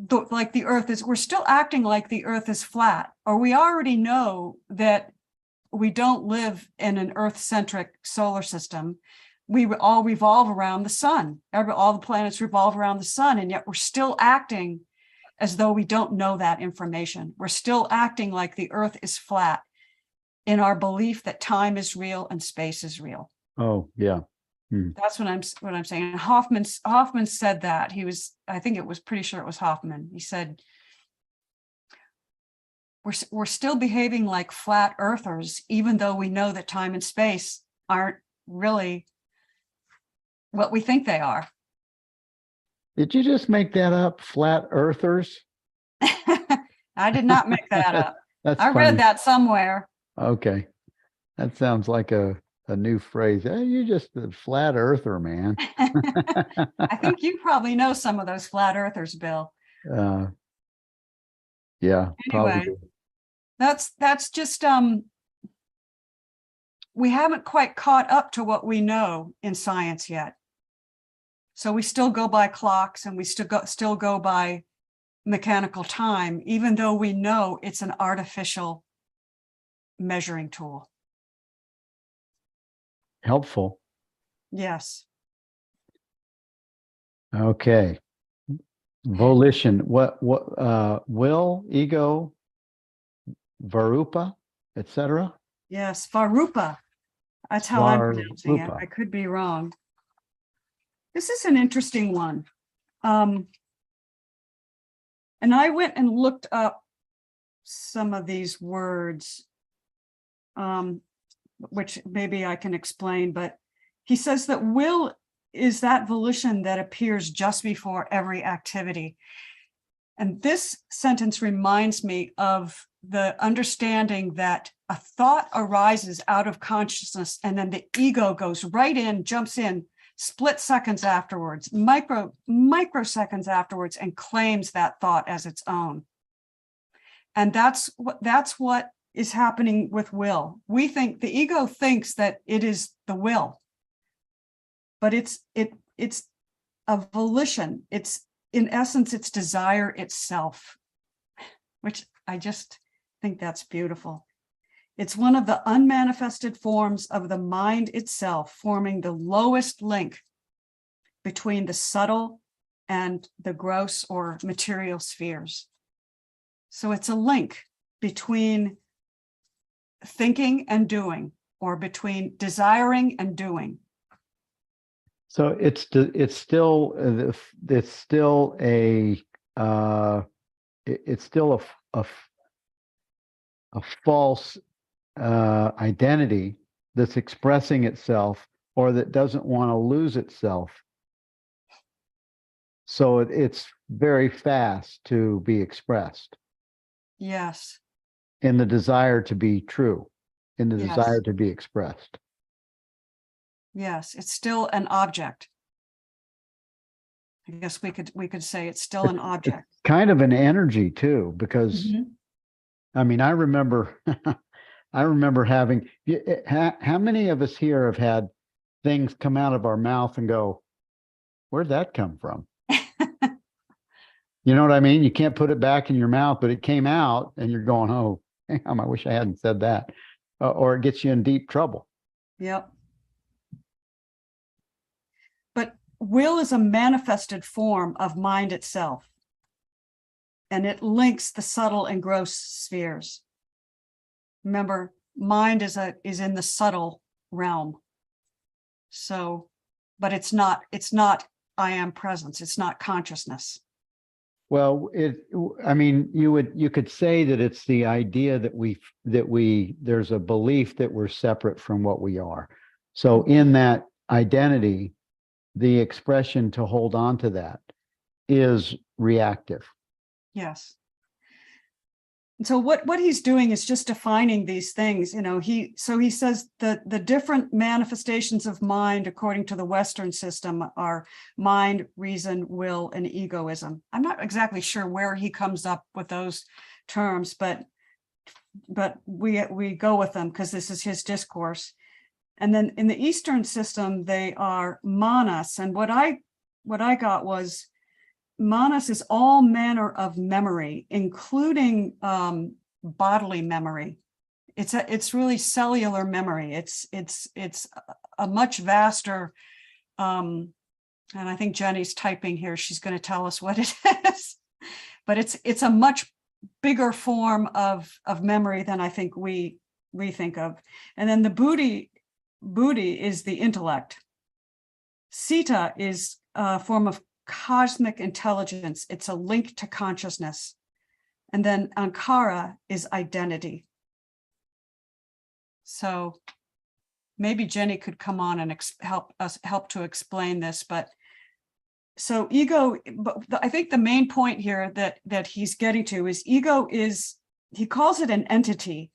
Earth? Like the Earth is, we're still acting like the Earth is flat, or we already know that we don't live in an Earth-centric solar system. We all revolve around the sun. All the planets revolve around the sun, and yet we're still acting as though we don't know that information. We're still acting like the Earth is flat in our belief that time is real and space is real. Oh, yeah. That's what I'm saying. Hoffman said that. Pretty sure it was Hoffman. He said, we're still behaving like flat earthers, even though we know that time and space aren't really what we think they are. Did you just make that up? Flat earthers? I did not make that up. That's I funny. read that somewhere. Okay. That sounds like a new phrase. Hey, you're just a flat earther, man. I think you probably know some of those flat earthers, Bill. Yeah, anyway, probably. That's just we haven't quite caught up to what we know in science yet. So we still go by clocks, and we still go by mechanical time, even though we know it's an artificial measuring tool. Helpful. Yes. Okay. Volition. What will, ego, varupa, etc.? Yes, Varupa. That's how I'm pronouncing it. I could be wrong. This is an interesting one. And I went and looked up some of these words, which maybe I can explain, but he says that will is that volition that appears just before every activity. And this sentence reminds me of the understanding that a thought arises out of consciousness, and then the ego goes right in, jumps in, split seconds afterwards, microseconds afterwards, and claims that thought as its own. And that's what is happening with will. We think the ego thinks that it is the will, but it's a volition. It's in essence, it's desire itself, which I just think that's beautiful. It's one of the unmanifested forms of the mind itself, forming the lowest link between the subtle and the gross or material spheres. So it's a link between thinking and doing, or between desiring and doing. So it's still a false identity that's expressing itself, or that doesn't want to lose itself. So it's very fast to be expressed. Yes. In the desire to be true, in the Yes. desire to be expressed. Yes, it's still an object. I guess we could say it's still an object. Kind of an energy too, because Mhm. I mean, I remember having, how many of us here have had things come out of our mouth and go, where'd that come from? You know what I mean? You can't put it back in your mouth, but it came out and you're going, oh, damn, I wish I hadn't said that. Or it gets you in deep trouble. Yep. But will is a manifested form of mind itself, and it links the subtle and gross spheres. Remember, mind is in the subtle realm. So, but it's not I am presence. It's not consciousness. Well, you could say that it's the idea that there's a belief that we're separate from what we are. So in that identity, the expression to hold on to that is reactive. Yes. And so what he's doing is just defining these things. He says that the different manifestations of mind, according to the Western system, are mind, reason, will, and egoism. I'm not exactly sure where he comes up with those terms, but we go with them because this is his discourse. And then in the Eastern system, they are manas. And what I got was, manas is all manner of memory, including bodily memory. It's really cellular memory. It's a much vaster, and I think Jenny's typing here. She's going to tell us what it is, but it's a much bigger form of memory than I think we think of. And then the buddhi is the intellect. Sita is a form of cosmic intelligence. It's a link to consciousness. And then Ankara is identity. So maybe Jenny could come on and help to explain this. But so ego, but I think the main point here that he's getting to is ego is, he calls it an entity.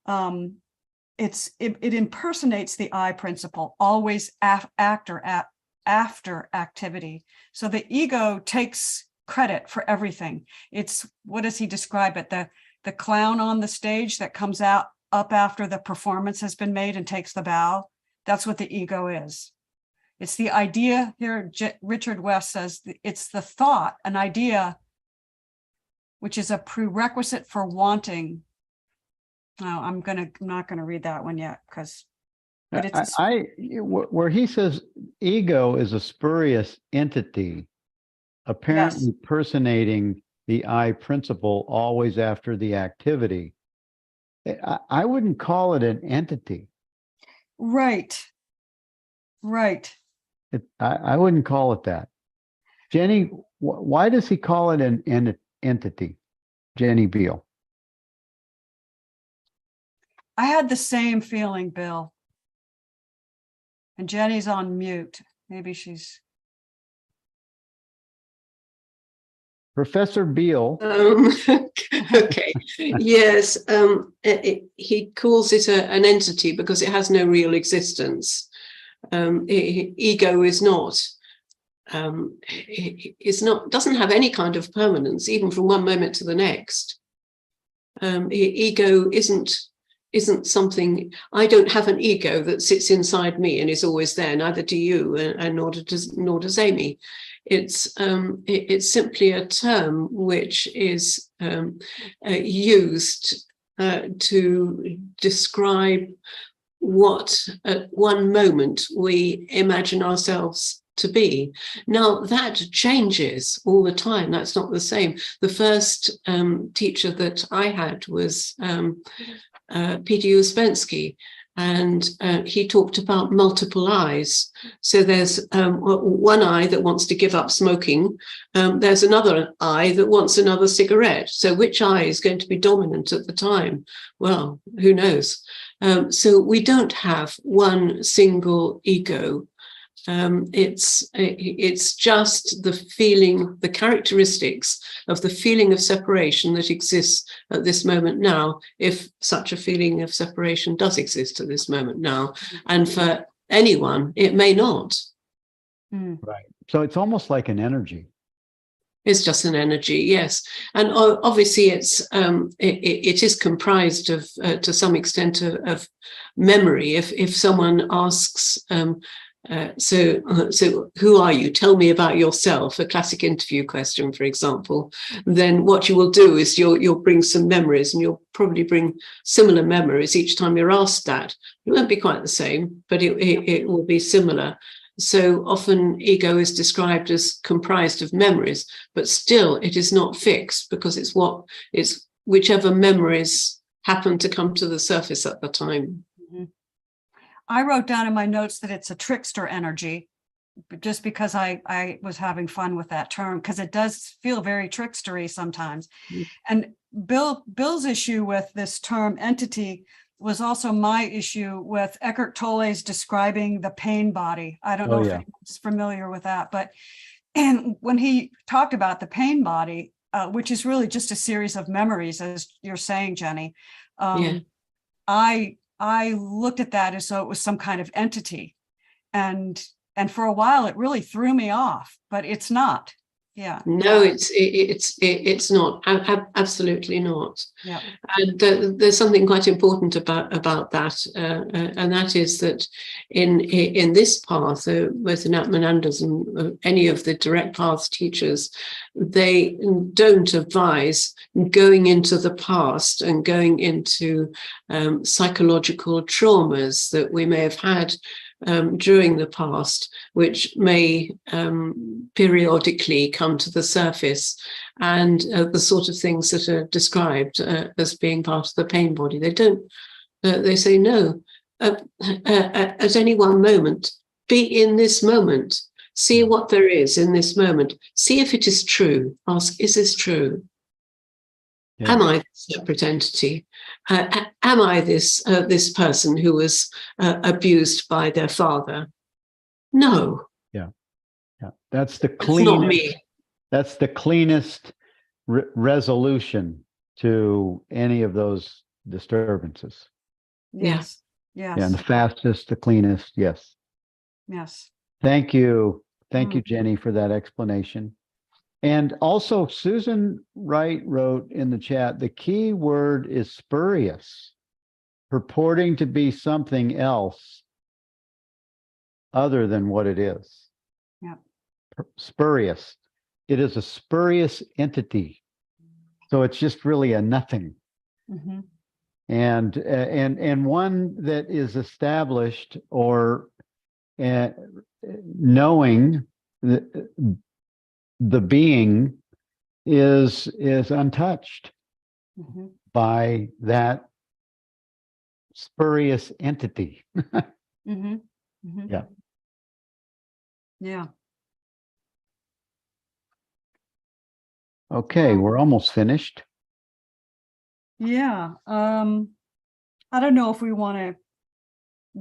It impersonates the I principle, always after activity. So the ego takes credit for everything. It's, what does he describe it? The clown on the stage that comes up after the performance has been made and takes the bow. That's what the ego is. It's the idea here. Richard West says it's the thought, an idea, which is a prerequisite for wanting. No, I'm not gonna read that one yet, because but it's where he says ego is a spurious entity, apparently personating the I principle always after the activity. I wouldn't call it an entity. Right. I wouldn't call it that. Jenny, why does he call it an entity. Jenny Beal. I had the same feeling, Bill. And Jenny's on mute. Maybe she's. Professor Beal. Okay. Yes. He calls it an entity because it has no real existence. Ego is not. Doesn't have any kind of permanence, even from one moment to the next. Ego isn't something. I don't have an ego that sits inside me and is always there. Neither do you, and nor does Amy. It's simply a term which is used to describe what at one moment we imagine ourselves to be. Now that changes all the time. That's not the same. The first teacher that I had was Peter Uspensky, and he talked about multiple eyes. So there's one eye that wants to give up smoking. There's another eye that wants another cigarette. So which eye is going to be dominant at the time? Well, who knows? So we don't have one single ego. It's just the feeling, the characteristics of the feeling of separation that exists at this moment now, if such a feeling of separation does exist at this moment now. And for anyone, it may not. Right. So it's almost like an energy. It's just an energy, yes. And obviously it is comprised of, to some extent, of memory. If someone asks, so who are you? Tell me about yourself, a classic interview question, for example. Then what you will do is you'll bring some memories, and you'll probably bring similar memories each time you're asked that. It won't be quite the same, but it will be similar. So often ego is described as comprised of memories, but still it is not fixed, because it's whichever memories happen to come to the surface at the time. I wrote down in my notes that it's a trickster energy, just because I was having fun with that term, because it does feel very trickstery sometimes. And Bill's issue with this term entity was also my issue with Eckhart Tolle's describing the pain body. I don't know if anyone's familiar with that, but when he talked about the pain body, which is really just a series of memories, as you're saying, Jenny, I looked at that as though it was some kind of entity, and for a while it really threw me off, but it's not. Yeah. No, it's not. Absolutely not. Yeah. And there's something quite important about that, and that is that in this path, both in Atmananda's and any of the direct path teachers, they don't advise going into the past and going into psychological traumas that we may have had during the past, which may periodically come to the surface, and the sort of things that are described as being part of the pain body. They don't. They say no. At any one moment, be in this moment. See what there is in this moment. See if it is true. Ask, is this true? Yeah. Am I a separate entity? Am I this person who was abused by their father? No. Yeah. That's the cleanest. Not me. That's the cleanest resolution to any of those disturbances. Yes. Yes. Yeah, and the fastest, the cleanest. Yes. Yes. Thank you. Thank you, Jenny, for that explanation. And also, Susan Wright wrote in the chat, the key word is spurious, purporting to be something else other than what it is. Yeah. Spurious. It is a spurious entity. So it's just really a nothing. Mm-hmm. And one that is established or knowing the being is untouched by that spurious entity. Yeah. Yeah. Okay, we're almost finished. Yeah. I don't know if we want to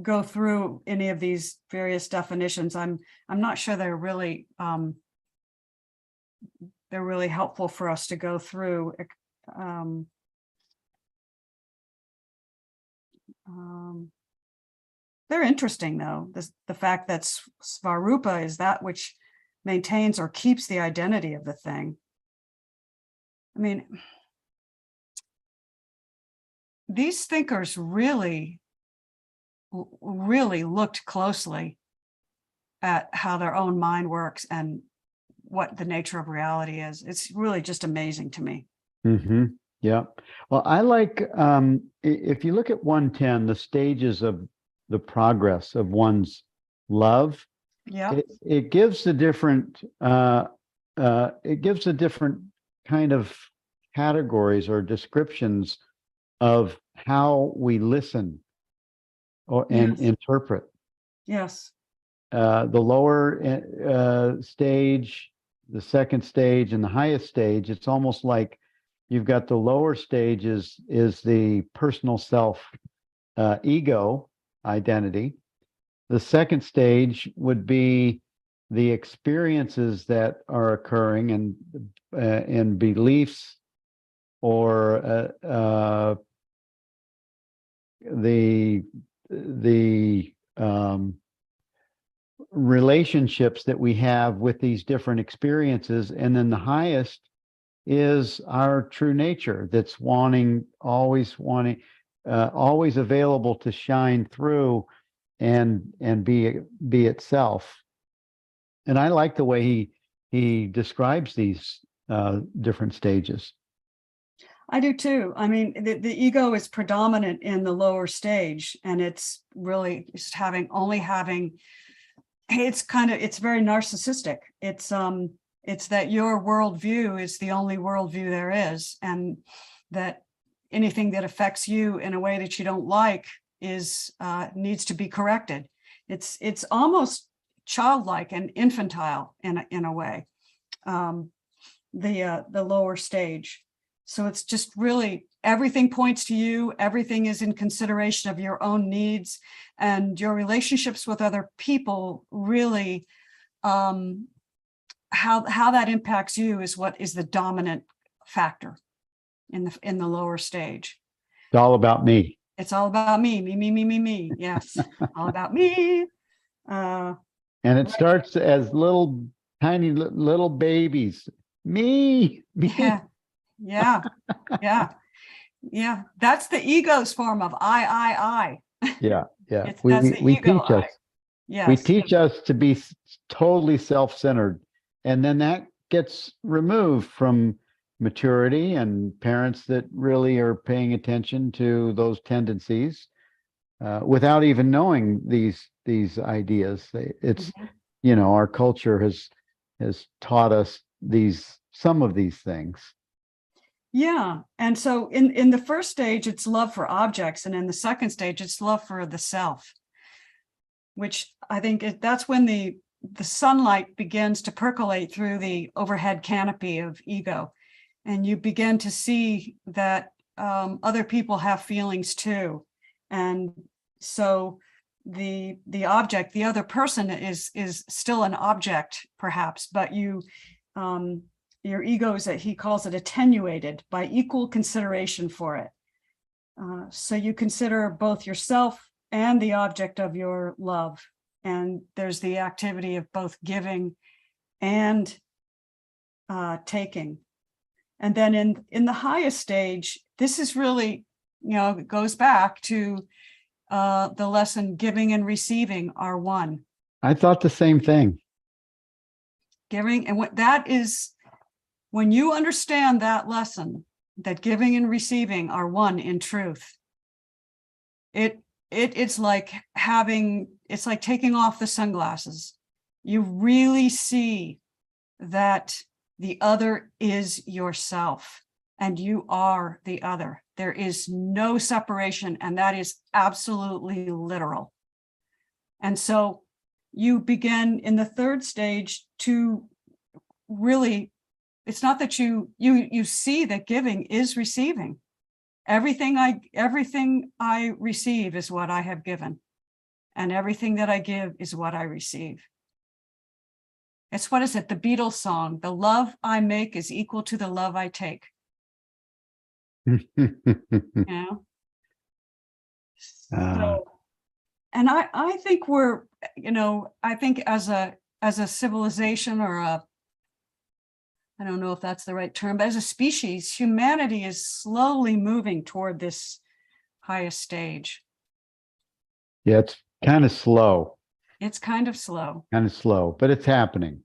go through any of these various definitions. I'm not sure they're really helpful for us to go through. They're interesting though. The fact that Svarupa is that which maintains or keeps the identity of the thing. I mean, these thinkers really looked closely at how their own mind works and what the nature of reality is. It's really just amazing to me. Mm-hmm. Yeah. Well, I like, if you look at 110, the stages of the progress of one's love, Yeah. it gives a different, kind of categories or descriptions of how we listen and Yes. interpret. Yes. The lower stage, the second stage, and the highest stage, it's almost like you've got the lower stage is the personal self, ego identity. The second stage would be the experiences that are occurring and beliefs or the relationships that we have with these different experiences. And then the highest is our true nature that's always available to shine through and be itself. And I like the way he describes these different stages. I do too. I mean, the ego is predominant in the lower stage, and it's really just it's very narcissistic. It's that your worldview is the only worldview there is, and that anything that affects you in a way that you don't like is needs to be corrected. It's almost childlike and infantile in a way. The lower stage. So it's just really everything points to you. Everything is in consideration of your own needs, and your relationships with other people really, how that impacts you is what is the dominant factor in the lower stage. It's all about me. It's all about me. Me. Yes, all about me. And it starts as tiny little babies. Me. Yeah. That's the ego's form of I. Yeah. That's the ego. Teach us. Yes. We teach us to be totally self-centered, and then that gets removed from maturity and parents that really are paying attention to those tendencies without even knowing these ideas. It's our culture has taught us some of these things. Yeah. And so in the first stage, it's love for objects. And in the second stage, it's love for the self, which I think that's when the sunlight begins to percolate through the overhead canopy of ego. And you begin to see that other people have feelings too. And so the object, the other person is still an object, perhaps, but your ego he calls it attenuated by equal consideration for it. So you consider both yourself and the object of your love. And there's the activity of both giving and taking. And then in the highest stage, this is really, it goes back to the lesson, giving and receiving are one. I thought the same thing. Giving, and what that is, when you understand that lesson, that giving and receiving are one in truth, it's like taking off the sunglasses. You really see that the other is yourself, and you are the other. There is no separation, and that is absolutely literal. And so you begin in the third stage to really It's not that you see that giving is receiving. Everything I receive is what I have given. And everything that I give is what I receive. It's, what is it? The Beatles song, the love I make is equal to the love I take. You know? So, and I think we're, I think as a civilization, or I don't know if that's the right term, but as a species, humanity is slowly moving toward this highest stage. Yeah, it's kind of slow. It's kind of slow. But it's happening.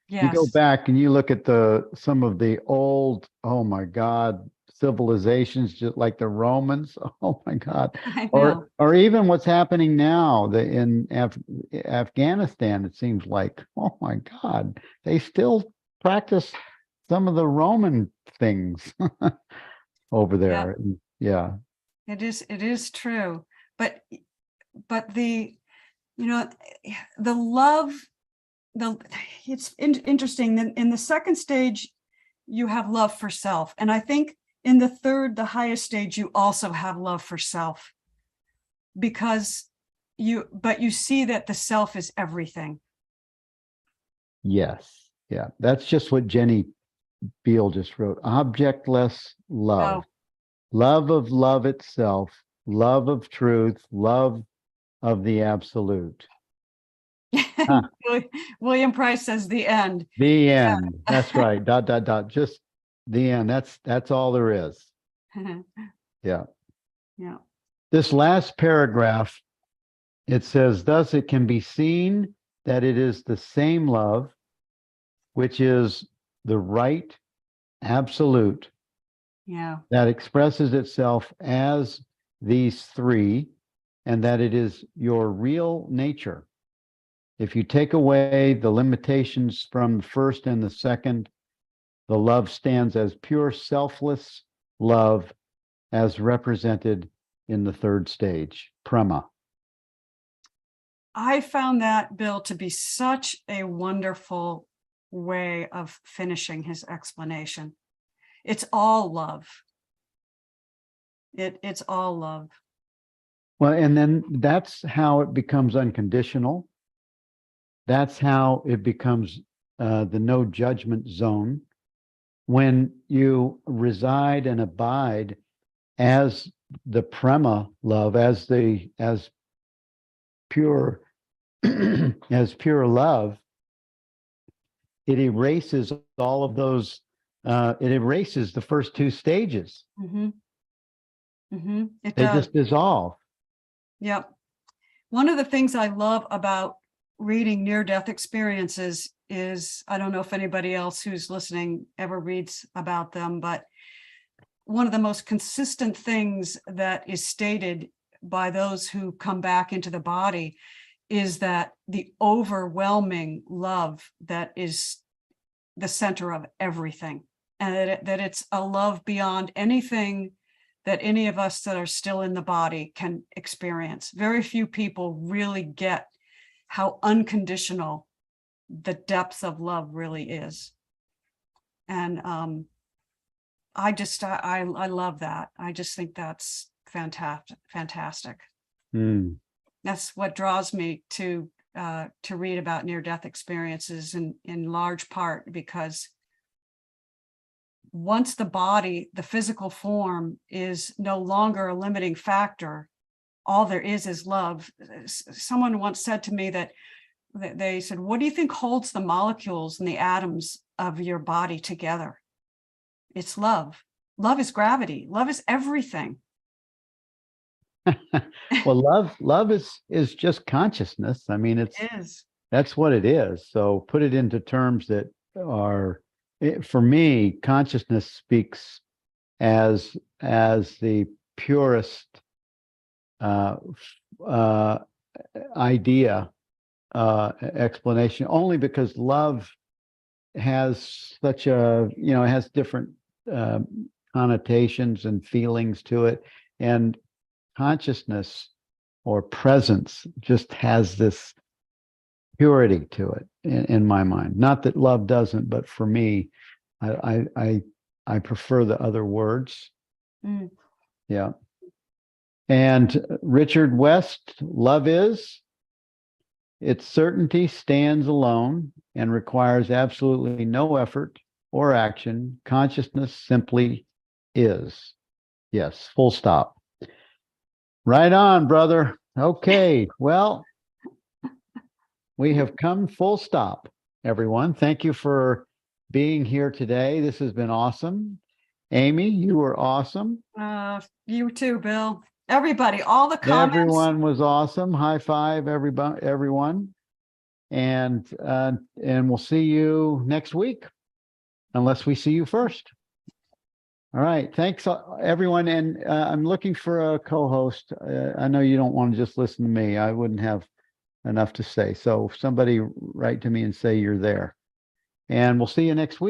Yes. You go back and you look at some of the old, oh my God, civilizations, just like the Romans. Oh my God. I know. Or even what's happening now in Afghanistan, it seems like, oh my God, they still practice some of the Roman things over there. Yeah. It is true. But the, the love, it's interesting that in the second stage, you have love for self. And I think in the third, the highest stage, you also have love for self, because you see that the self is everything. Yes. Yeah. That's just what Jenny Beale just wrote. Objectless love. Oh. Love of love itself, love of truth, love of the absolute. William Price says the end. The end. That's right. ... Just the end. That's all there is. Yeah. Yeah. This last paragraph, it says, thus it can be seen that it is the same love, which is the right absolute, Yeah. that expresses itself as these three, and that it is your real nature. If you take away the limitations from the first and the second, the love stands as pure selfless love, as represented in the third stage, prema. I found that, Bill, to be such a wonderful way of finishing his explanation. It's all love. It's all love. Well, and then that's how it becomes unconditional. That's how it becomes the no judgment zone. When you reside and abide as the prema love, as pure as pure love, it erases all of those. It erases the first two stages. Mm-hmm. Mm-hmm. They just dissolve. Yep. One of the things I love about reading near-death experiences is, I don't know if anybody else who's listening ever reads about them, but one of the most consistent things that is stated by those who come back into the body is that the overwhelming love that is the center of everything, and that it's a love beyond anything that any of us that are still in the body can experience. Very few people really get how unconditional the depth of love really is. And I love that. I just think that's fantastic. Mm. That's what draws me to read about near-death experiences in large part, because once the body, the physical form, is no longer a limiting factor, all there is love. Someone once said to me that they said, what do you think holds the molecules and the atoms of your body together? It's love. Love is gravity. Love is everything. Well, love is just consciousness. I mean, that's what it is. So put it into terms that are, for me, consciousness speaks as the purest idea, explanation, only because love has such a, it has different connotations and feelings to it, and consciousness or presence just has this purity to it in my mind. Not that love doesn't, but for me, I prefer the other words. Mm. Yeah. And Richard West, love is, its certainty stands alone and requires absolutely no effort or action. Consciousness simply is. Yes, full stop. Right on, brother. Okay, well, we have come full stop, everyone. Thank you for being here today. This has been awesome. Amy, you were awesome. You too, Bill. Everybody, all the comments. Everyone was awesome. High five, everybody, everyone. And we'll see you next week, unless we see you first. All right. Thanks, everyone. And I'm looking for a co-host. I know you don't want to just listen to me. I wouldn't have enough to say. So somebody write to me and say you're there. And we'll see you next week.